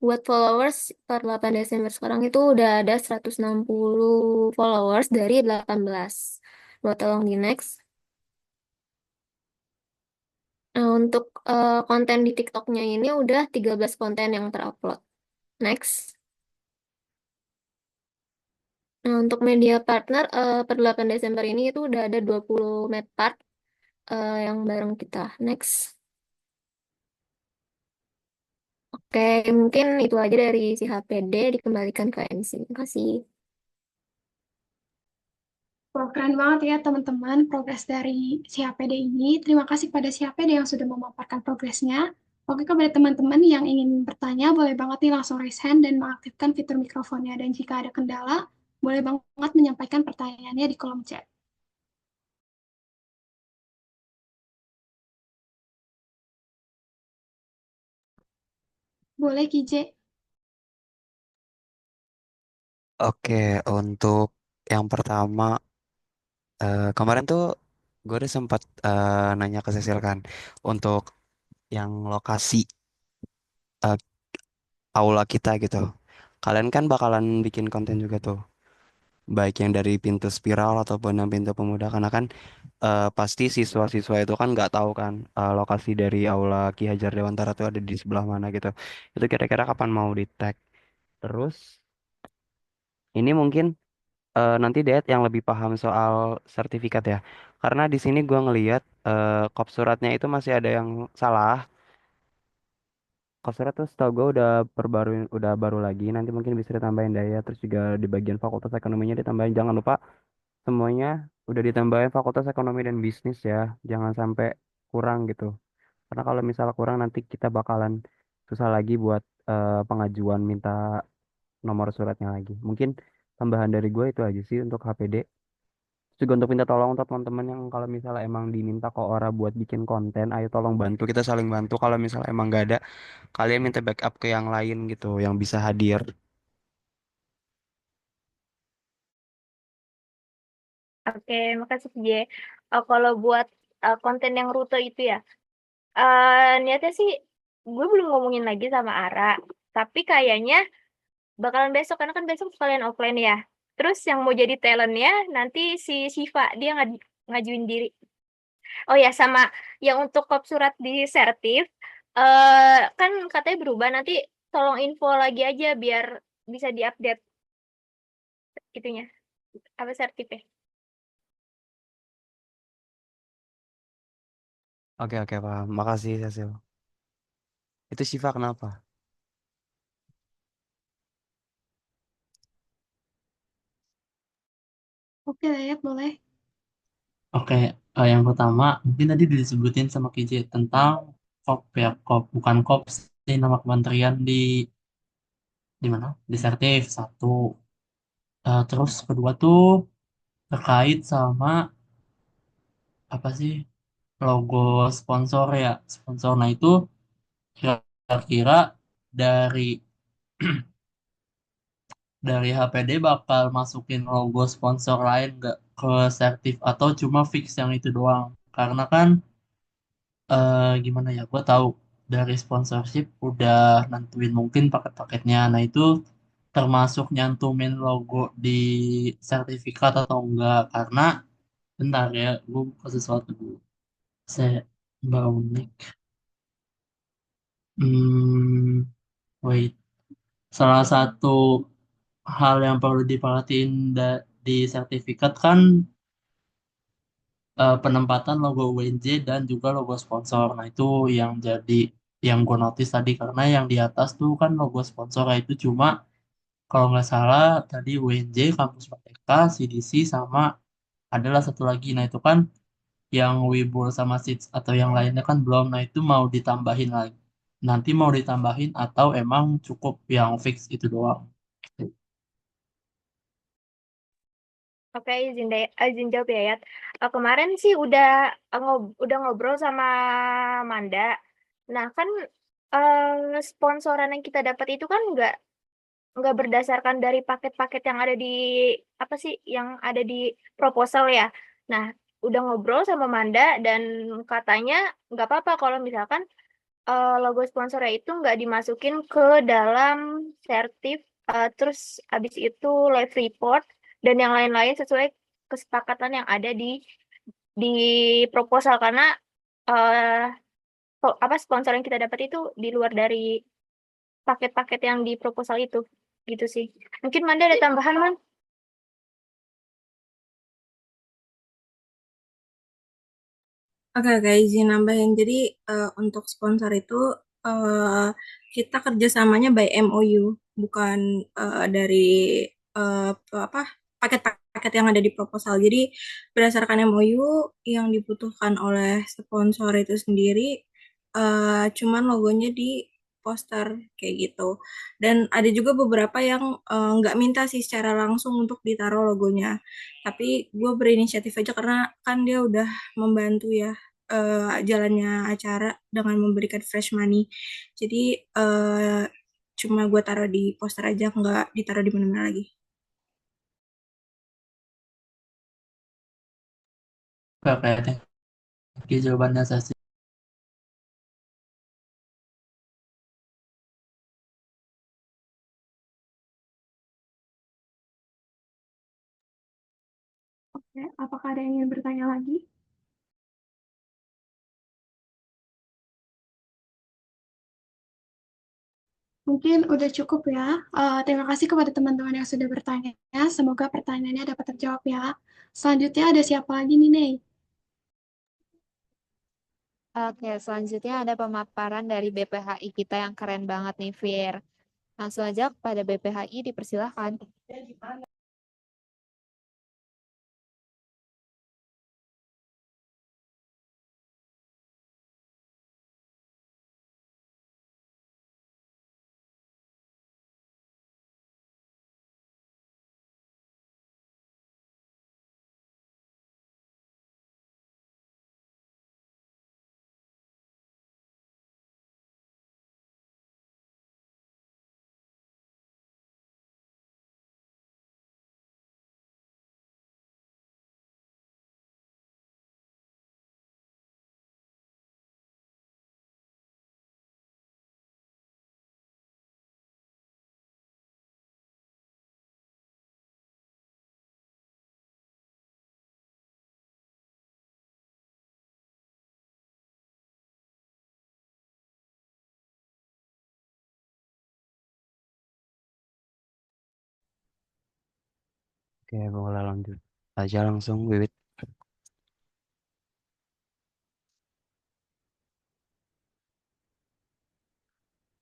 Buat followers per 8 Desember sekarang itu udah ada 160 followers dari 18. Boleh tolong di next. Nah, untuk konten di TikToknya ini udah 13 konten yang terupload. Next. Nah, untuk media partner per 8 Desember ini itu udah ada 20 med part yang bareng kita. Next. Oke, mungkin itu aja dari si HPD, dikembalikan ke MC. Terima kasih. Wah, keren banget ya teman-teman progres dari CHPD ini. Terima kasih pada CHPD yang sudah memaparkan progresnya. Oke, kepada teman-teman yang ingin bertanya, boleh banget nih langsung raise hand dan mengaktifkan fitur mikrofonnya. Dan jika ada kendala, boleh banget menyampaikan pertanyaannya di kolom chat. Boleh, KJ? Oke, untuk yang pertama, kemarin tuh gue udah sempat nanya ke Cecil kan, untuk yang lokasi eh, aula kita gitu. Kalian kan bakalan bikin konten juga tuh, baik yang dari pintu spiral ataupun yang pintu pemuda, karena kan pasti siswa-siswa itu kan nggak tahu kan lokasi dari aula Ki Hajar Dewantara tuh ada di sebelah mana gitu. Itu kira-kira kapan mau di tag? Terus ini mungkin nanti Ded yang lebih paham soal sertifikat ya. Karena di sini gua ngelihat kop suratnya itu masih ada yang salah. Kop surat tuh setahu gue udah baru lagi. Nanti mungkin bisa ditambahin daya. Terus juga di bagian fakultas ekonominya ditambahin. Jangan lupa semuanya udah ditambahin fakultas ekonomi dan bisnis ya. Jangan sampai kurang gitu. Karena kalau misal kurang nanti kita bakalan susah lagi buat pengajuan minta nomor suratnya lagi. Mungkin tambahan dari gue itu aja sih untuk HPD. Juga untuk minta tolong untuk teman-teman yang kalau misalnya emang diminta ke orang buat bikin konten, ayo tolong bantu, kita saling bantu. Kalau misalnya emang nggak ada, kalian minta backup ke yang lain gitu, yang bisa hadir. Oke, makasih KJ. Kalau buat konten yang rute itu ya, niatnya sih gue belum ngomongin lagi sama Ara, tapi kayaknya bakalan besok karena kan besok sekalian offline ya. Terus yang mau jadi talentnya nanti si Shiva, dia ngajuin diri. Oh ya, sama yang untuk kop surat di sertif, Kan katanya berubah, nanti tolong info lagi aja biar bisa diupdate itunya, apa sertifnya. Oke, oke, paham. Makasih, Cecil. Itu Shiva kenapa? Oke, Dayat, boleh. Oke, yang pertama mungkin tadi disebutin sama KJ tentang KOP ya, KOP bukan KOP sih nama kementerian di mana? Di Sertif satu. Terus kedua tuh terkait sama apa sih logo sponsor ya, sponsor. Nah itu kira-kira dari dari HPD bakal masukin logo sponsor lain nggak ke Sertif atau cuma fix yang itu doang? Karena kan gimana ya, gue tahu dari sponsorship udah nentuin mungkin paket-paketnya. Nah itu termasuk nyantumin logo di sertifikat atau enggak? Karena bentar ya, gue buka sesuatu dulu. Saya Baunik. Hmm, wait. Salah satu hal yang perlu diperhatiin di sertifikat kan penempatan logo UNJ dan juga logo sponsor. Nah, itu yang jadi yang gue notice tadi karena yang di atas tuh kan logo sponsor itu cuma kalau nggak salah tadi UNJ, Kampus Merdeka, CDC sama adalah satu lagi. Nah, itu kan yang Wibul sama SIDS atau yang lainnya kan belum. Nah, itu mau ditambahin lagi. Nanti mau ditambahin atau emang cukup yang fix itu doang. Oke, izin jawab ya, Yat. Kemarin sih udah ngobrol sama Manda. Nah, kan sponsoran yang kita dapat itu kan nggak berdasarkan dari paket-paket yang ada di apa sih yang ada di proposal ya. Nah, udah ngobrol sama Manda dan katanya nggak apa-apa kalau misalkan logo sponsornya itu nggak dimasukin ke dalam sertif, terus habis itu live report dan yang lain-lain sesuai kesepakatan yang ada di proposal karena eh apa sponsor yang kita dapat itu di luar dari paket-paket yang di proposal itu gitu sih. Mungkin Manda ada tambahan, Man? Oke, izin nambahin. Jadi untuk sponsor itu eh, kita kerjasamanya by MOU, bukan dari eh, apa paket-paket yang ada di proposal. Jadi berdasarkan MOU yang dibutuhkan oleh sponsor itu sendiri, cuman logonya di poster kayak gitu. Dan ada juga beberapa yang nggak minta sih secara langsung untuk ditaruh logonya. Tapi gue berinisiatif aja karena kan dia udah membantu ya jalannya acara dengan memberikan fresh money. Jadi cuma gue taruh di poster aja, nggak ditaruh di mana-mana lagi. Oke, thank you jawabannya Sasi. Oke, apakah ada yang ingin bertanya lagi? Mungkin udah cukup ya. Terima kasih kepada teman-teman yang sudah bertanya. Semoga pertanyaannya dapat terjawab ya. Selanjutnya ada siapa lagi nih, Ney? Oke, selanjutnya ada pemaparan dari BPHI kita yang keren banget nih, Fir. Langsung aja kepada BPHI dipersilahkan. Oke, boleh lanjut aja langsung, Wiwit.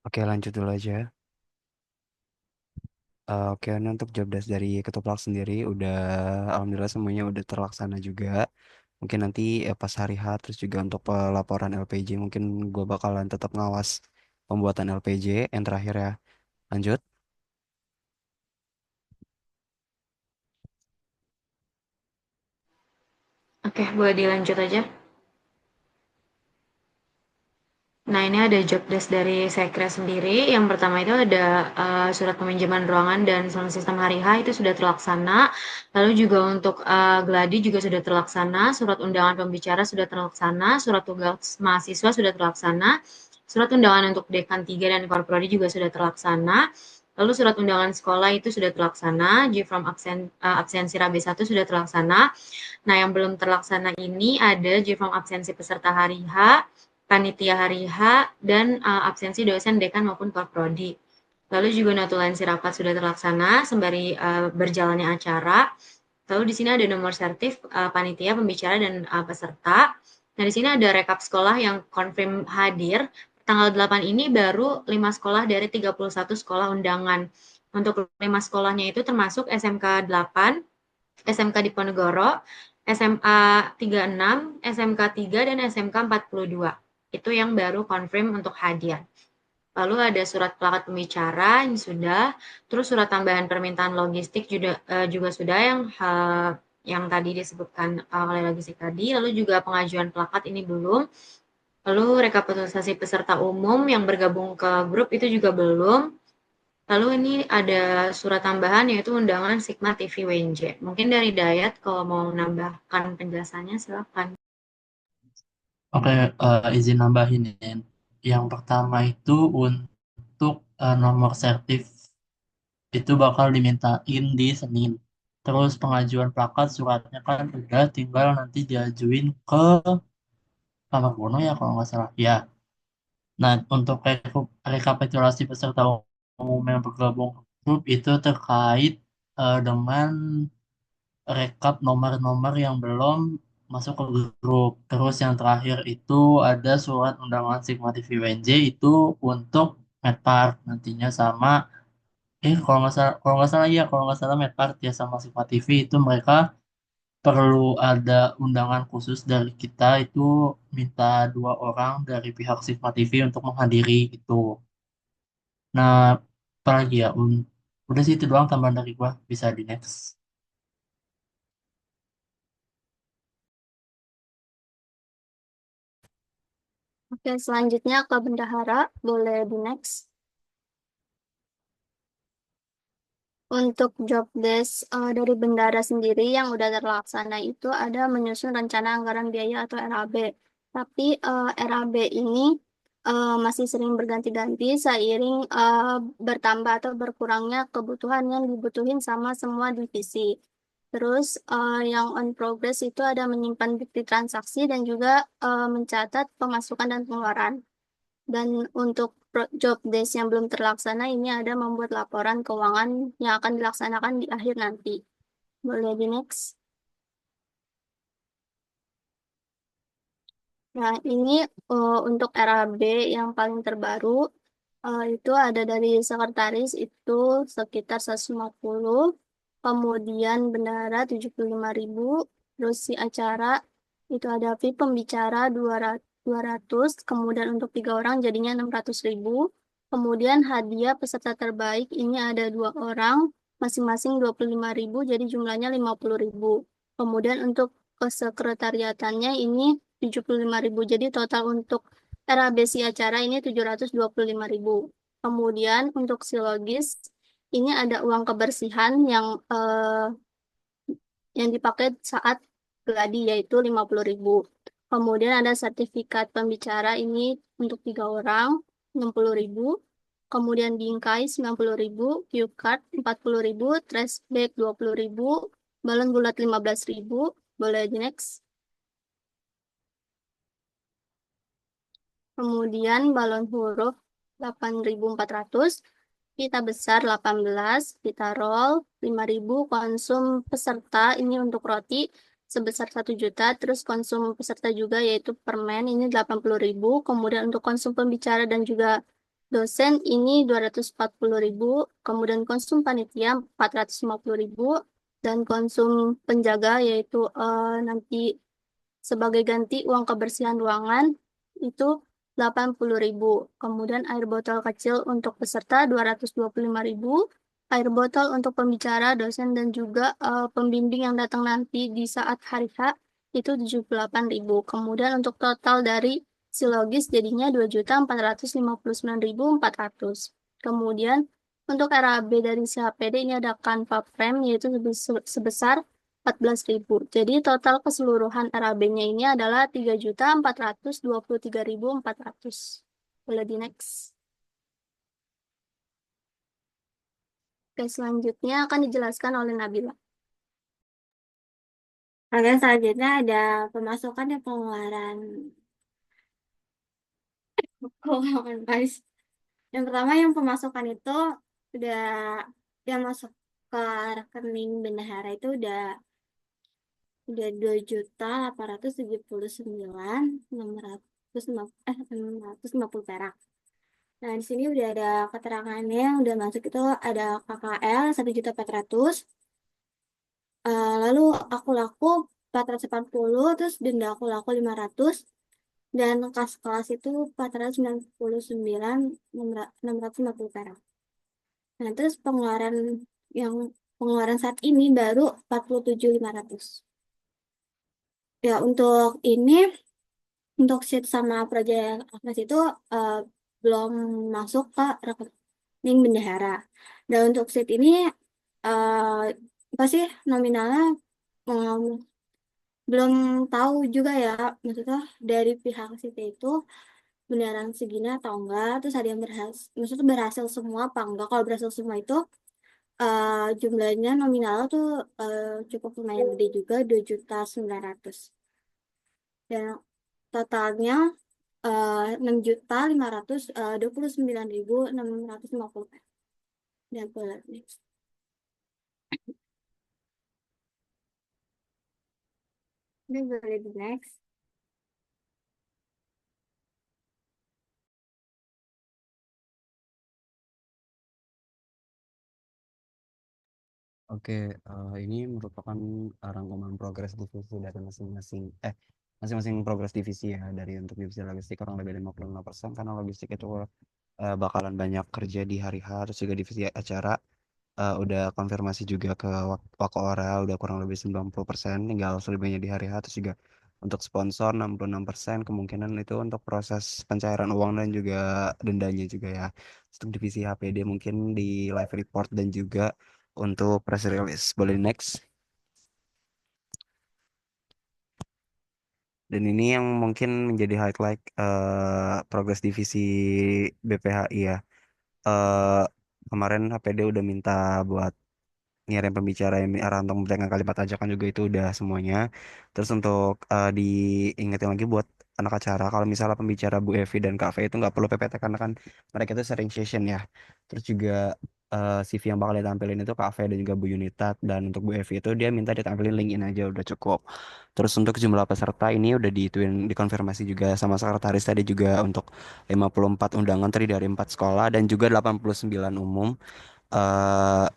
Oke, lanjut dulu aja. Oke, ini untuk job desk dari Ketuplak sendiri udah alhamdulillah semuanya udah terlaksana juga. Mungkin nanti pas hari H terus juga untuk pelaporan LPJ mungkin gue bakalan tetap ngawas pembuatan LPJ yang terakhir ya. Lanjut. Oke, boleh dilanjut aja. Nah, ini ada job desk dari Sekre sendiri. Yang pertama itu ada surat peminjaman ruangan dan sound system hari H itu sudah terlaksana. Lalu juga untuk Gladi juga sudah terlaksana. Surat undangan pembicara sudah terlaksana. Surat tugas mahasiswa sudah terlaksana. Surat undangan untuk Dekan 3 dan Korprodi juga sudah terlaksana. Lalu surat undangan sekolah itu sudah terlaksana. G-From absensi Rabi 1 sudah terlaksana. Nah, yang belum terlaksana ini ada G-From absensi peserta hari H, panitia hari H, dan absensi dosen dekan maupun korprodi. Lalu juga notulensi rapat sudah terlaksana sembari berjalannya acara. Lalu di sini ada nomor sertif panitia, pembicara, dan peserta. Nah, di sini ada rekap sekolah yang confirm hadir. Tanggal 8 ini baru 5 sekolah dari 31 sekolah undangan. Untuk 5 sekolahnya itu termasuk SMK 8, SMK Diponegoro, SMA 36, SMK 3, dan SMK 42. Itu yang baru confirm untuk hadir. Lalu ada surat plakat pembicara yang sudah, terus surat tambahan permintaan logistik juga sudah yang tadi disebutkan oleh logistik tadi, lalu juga pengajuan plakat ini belum. Lalu rekapitulasi peserta umum yang bergabung ke grup itu juga belum. Lalu ini ada surat tambahan yaitu undangan Sigma TV WNJ. Mungkin dari Dayat kalau mau menambahkan penjelasannya silakan. Oke, izin nambahin ya. Yang pertama itu untuk nomor sertif itu bakal dimintain di Senin. Terus pengajuan plakat suratnya kan udah tinggal nanti diajuin ke Kamar Bono ya kalau nggak salah. Ya. Nah, untuk rekapitulasi peserta umum yang bergabung ke grup itu terkait dengan rekap nomor-nomor yang belum masuk ke grup. Terus yang terakhir itu ada surat undangan Sigma TV WNJ itu untuk Medpart nantinya sama kalau nggak salah Medpart ya sama Sigma TV itu mereka perlu ada undangan khusus dari kita itu minta 2 orang dari pihak Sigma TV untuk menghadiri itu. Nah, apalagi ya? Udah sih itu doang tambahan dari gua. Bisa di next. Oke, selanjutnya ke bendahara, boleh di next. Untuk job desk dari bendahara sendiri yang udah terlaksana itu ada menyusun rencana anggaran biaya atau RAB. Tapi RAB ini masih sering berganti-ganti seiring bertambah atau berkurangnya kebutuhan yang dibutuhin sama semua divisi. Terus yang on progress itu ada menyimpan bukti transaksi dan juga mencatat pemasukan dan pengeluaran. Dan untuk job desk yang belum terlaksana ini ada membuat laporan keuangan yang akan dilaksanakan di akhir nanti. Boleh di next. Nah, ini untuk RAB yang paling terbaru itu ada dari sekretaris itu sekitar 150, kemudian bendahara 75.000, terus si acara itu ada fee pembicara 200, kemudian untuk 3 orang jadinya 600.000, kemudian hadiah peserta terbaik ini ada 2 orang, masing-masing 25.000, jadi jumlahnya 50.000. Kemudian untuk kesekretariatannya ini 75.000. Jadi total untuk RABC acara ini 725.000. Kemudian untuk silogis ini ada uang kebersihan yang dipakai saat gladi yaitu 50.000. Kemudian ada sertifikat pembicara ini untuk 3 orang 60.000. Kemudian bingkai 90.000, cue card 40.000, trash bag 20.000, balon bulat 15.000. Boleh di next. Kemudian balon huruf 8.400, Pita besar 18, pita roll 5.000, konsum peserta ini untuk roti sebesar 1 juta, terus konsum peserta juga yaitu permen ini 80.000, kemudian untuk konsum pembicara dan juga dosen ini 240.000, kemudian konsum panitia 450.000, dan konsum penjaga yaitu nanti sebagai ganti uang kebersihan ruangan itu 80.000. Kemudian air botol kecil untuk peserta 225.000. Air botol untuk pembicara, dosen, dan juga pembimbing yang datang nanti di saat hari H itu 78.000. Kemudian untuk total dari silogis jadinya 2.459.400. Kemudian untuk RAB dari CHPD ini ada kanva frame yaitu sebesar 14.000. Jadi total keseluruhan RAB-nya ini adalah 3.423.400. Boleh di next. Oke, selanjutnya akan dijelaskan oleh Nabila. Oke, selanjutnya ada pemasukan dan pengeluaran. Keuangan, guys. Yang pertama yang pemasukan itu udah yang masuk ke rekening bendahara itu udah 2.879.650 perak. Nah, di sini udah ada keterangannya yang udah masuk itu ada KKL 1.400.000. Lalu aku laku 480, terus denda aku laku 500, dan kas kelas itu 499.650 perak. Nah, terus pengeluaran saat ini baru 47.500. Ya, untuk sheet sama proyek Agnes itu belum masuk ke rekening bendahara. Dan untuk sheet ini apa sih nominalnya belum tahu juga ya, maksudnya dari pihak Siti itu beneran segini atau enggak, terus ada yang maksudnya berhasil semua apa enggak. Kalau berhasil semua itu jumlahnya nominal tuh cukup lumayan gede juga, 2.900.000, dan totalnya 6.529.650. Dan boleh next. Ini boleh di next. Oke, ini merupakan rangkuman progres divisi dari masing-masing progres divisi ya, dari untuk divisi logistik kurang lebih 55%, karena logistik itu bakalan banyak kerja di hari H. Terus juga divisi acara udah konfirmasi juga ke Wakora, udah kurang lebih 90%, tinggal selebihnya di hari H. Terus juga untuk sponsor 66%, kemungkinan itu untuk proses pencairan uang dan juga dendanya juga ya. Untuk divisi HPD mungkin di live report dan juga untuk press release. Boleh next. Dan ini yang mungkin menjadi highlight progres divisi BPHI ya. Eh Kemarin HPD udah minta buat ngirim pembicara yang arah untuk memberikan kalimat ajakan juga itu udah semuanya. Terus untuk diingetin lagi buat anak acara, kalau misalnya pembicara Bu Evi dan Kak V itu nggak perlu PPT karena kan mereka itu sering session ya. Terus juga CV yang bakal ditampilin itu Kak V dan juga Bu Yunita, dan untuk Bu Evi itu dia minta ditampilin LinkedIn aja udah cukup. Terus untuk jumlah peserta ini udah dikonfirmasi juga sama sekretaris tadi juga untuk 54 undangan terdiri dari 4 sekolah dan juga 89 umum. Eh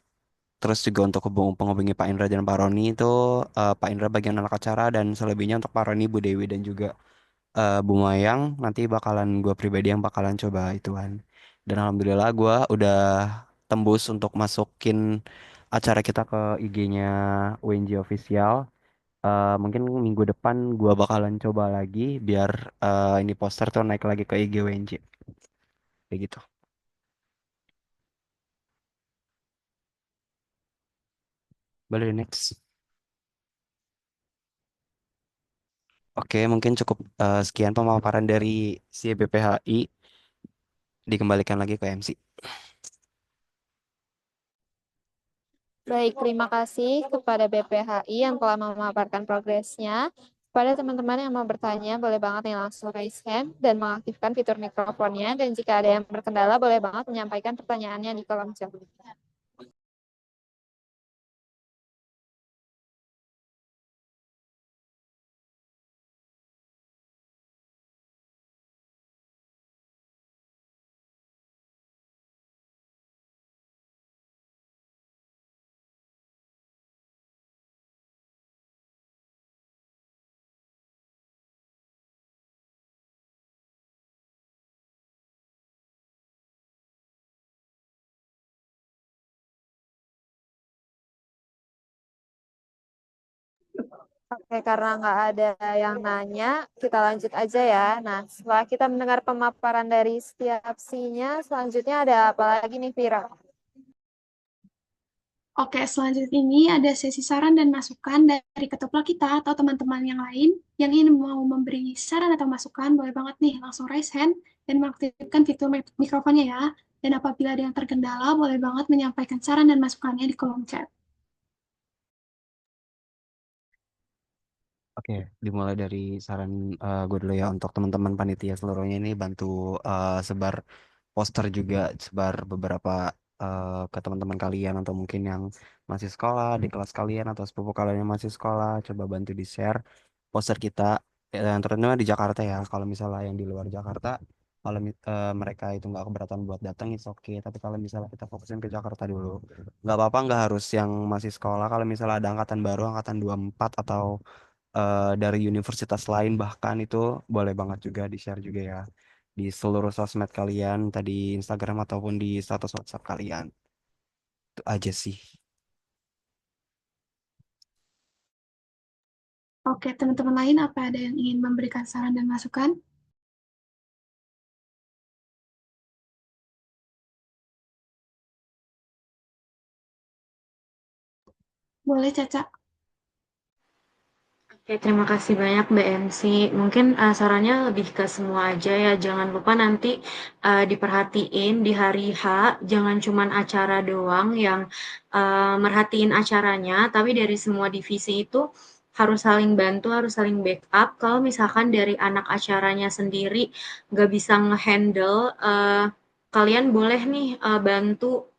Terus juga untuk penghubungi Pak Indra dan Pak Roni itu Pak Indra bagian anak acara dan selebihnya untuk Pak Roni, Bu Dewi dan juga Bu Mayang nanti bakalan gue pribadi yang bakalan coba ituan. Dan alhamdulillah gue udah tembus untuk masukin acara kita ke IG-nya UNJ official. Mungkin minggu depan gue bakalan coba lagi biar ini poster tuh naik lagi ke IG UNJ. Kayak gitu. Boleh next. Oke, mungkin cukup sekian pemaparan dari si BPHI. Dikembalikan lagi ke MC. Baik, terima kasih kepada BPHI yang telah memaparkan progresnya. Pada teman-teman yang mau bertanya, boleh banget nih langsung raise hand dan mengaktifkan fitur mikrofonnya. Dan jika ada yang berkendala, boleh banget menyampaikan pertanyaannya di kolom chat. Oke, karena nggak ada yang nanya, kita lanjut aja ya. Nah, setelah kita mendengar pemaparan dari setiap nya, selanjutnya ada apa lagi nih, Vira? Oke, selanjutnya ini ada sesi saran dan masukan dari ketua kita atau teman-teman yang lain yang ingin mau memberi saran atau masukan, boleh banget nih langsung raise hand dan mengaktifkan fitur mikrofonnya ya. Dan apabila ada yang terkendala, boleh banget menyampaikan saran dan masukannya di kolom chat. Oke, dimulai dari saran gue dulu ya untuk teman-teman panitia seluruhnya ini bantu sebar poster juga, sebar beberapa ke teman-teman kalian atau mungkin yang masih sekolah di kelas kalian atau sepupu kalian yang masih sekolah, coba bantu di share poster kita yang terutama di Jakarta ya. Kalau misalnya yang di luar Jakarta, kalau mereka itu nggak keberatan buat datang, itu oke. Tapi kalau misalnya kita fokusin ke Jakarta dulu, nggak apa-apa, nggak harus yang masih sekolah. Kalau misalnya ada angkatan baru, angkatan 24 atau dari universitas lain bahkan itu boleh banget juga di-share juga ya di seluruh sosmed kalian, tadi Instagram ataupun di status WhatsApp kalian. Itu aja sih. Oke, teman-teman lain apa ada yang ingin memberikan saran dan masukan? Boleh, Caca. Oke, terima kasih banyak Mbak MC. Mungkin sarannya lebih ke semua aja ya. Jangan lupa nanti diperhatiin di hari H, jangan cuman acara doang yang merhatiin acaranya, tapi dari semua divisi itu harus saling bantu, harus saling backup. Kalau misalkan dari anak acaranya sendiri nggak bisa ngehandle, kalian boleh nih bantu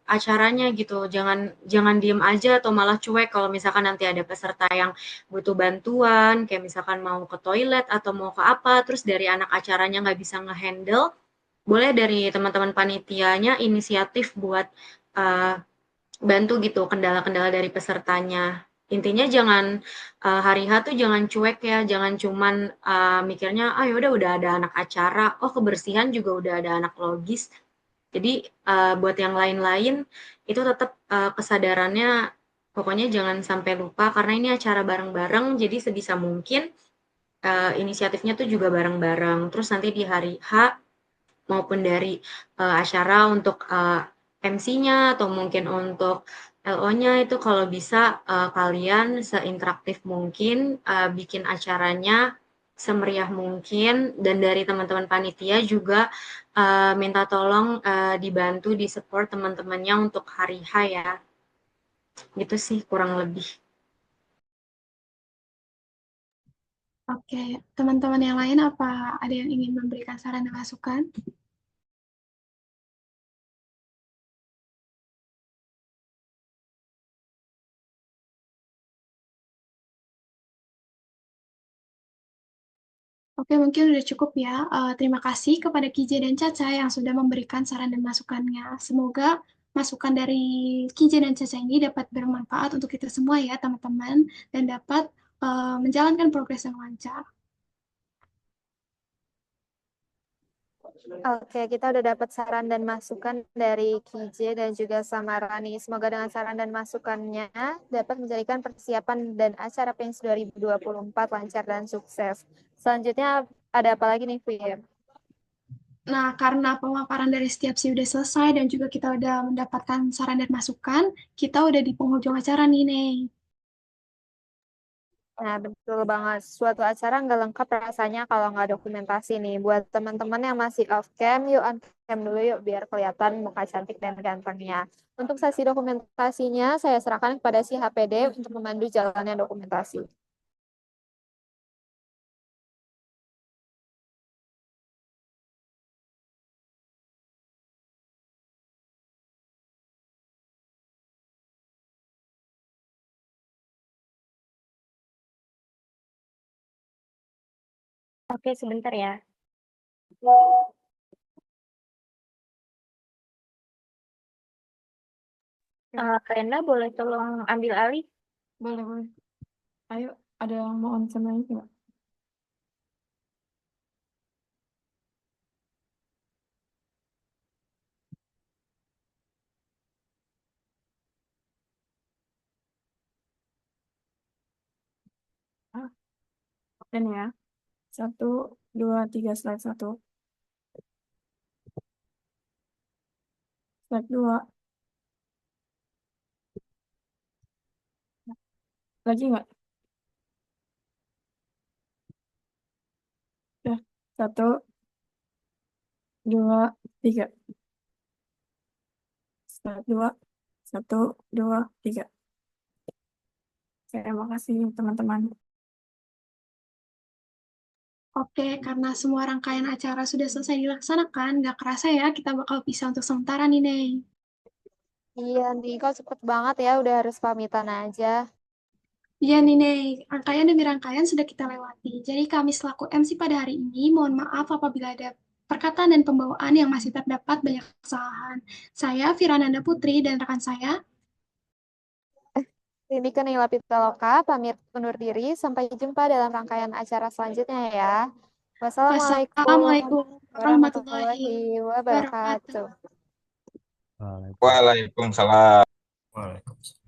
acaranya gitu. Jangan jangan diem aja atau malah cuek kalau misalkan nanti ada peserta yang butuh bantuan, kayak misalkan mau ke toilet atau mau ke apa, terus dari anak acaranya nggak bisa ngehandle, boleh dari teman-teman panitianya inisiatif buat uh, bantu gitu kendala-kendala dari pesertanya. Intinya jangan hari H tuh jangan cuek ya, jangan cuman mikirnya ah yaudah udah ada anak acara, oh kebersihan juga udah ada anak logis. Jadi buat yang lain-lain itu tetap kesadarannya pokoknya jangan sampai lupa karena ini acara bareng-bareng jadi sebisa mungkin inisiatifnya tuh juga bareng-bareng. Terus nanti di hari H maupun dari acara untuk MC-nya atau mungkin untuk LO-nya itu kalau bisa kalian seinteraktif mungkin bikin acaranya semeriah mungkin dan dari teman-teman panitia juga minta tolong dibantu di support teman-temannya untuk hari H ya. Gitu sih kurang lebih. Oke, teman-teman yang lain apa ada yang ingin memberikan saran dan masukan? Oke, mungkin udah cukup ya. Terima kasih kepada Kije dan Caca yang sudah memberikan saran dan masukannya. Semoga masukan dari Kije dan Caca ini dapat bermanfaat untuk kita semua ya, teman-teman, dan dapat menjalankan progres yang lancar. Oke, kita udah dapat saran dan masukan dari KJ dan juga Samarani. Semoga dengan saran dan masukannya dapat menjadikan persiapan dan acara PENS 2024 lancar dan sukses. Selanjutnya ada apa lagi nih, Fir? Nah, karena pemaparan dari setiap sih udah selesai dan juga kita udah mendapatkan saran dan masukan, kita udah di penghujung acara nih, Neng. Nah, betul banget. Suatu acara nggak lengkap rasanya kalau nggak dokumentasi nih. Buat teman-teman yang masih off cam, yuk on cam dulu yuk biar kelihatan muka cantik dan gantengnya. Untuk sesi dokumentasinya, saya serahkan kepada si HPD untuk memandu jalannya dokumentasi. Oke, sebentar ya. Renda boleh tolong ambil alih? Boleh, boleh. Ayo, ada yang mau onsen lagi nggak? Ah, ini ya. 1, 2, 3, slide 1. Slide 2. Lagi nggak? Udah. 1, 2, 3. Slide 2. 1, 2, 3. Terima kasih teman-teman. Oke, karena semua rangkaian acara sudah selesai dilaksanakan, nggak kerasa ya kita bakal pisah untuk sementara nih, Ney. Iya nih, kok cepet banget ya, udah harus pamitan aja. Iya nih, Ney. Rangkaian demi rangkaian sudah kita lewati. Jadi kami selaku MC pada hari ini, mohon maaf apabila ada perkataan dan pembawaan yang masih terdapat banyak kesalahan. Saya, Firananda Putri, dan rekan saya, Ini Nila Pitaloka, pamit undur diri. Sampai jumpa dalam rangkaian acara selanjutnya ya. Wassalamualaikum wassalamualaikum warahmatullahi warahmatullahi wabarakatuh. wabarakatuh. Waalaikumsalam. Waalaikumsalam. Waalaikumsalam.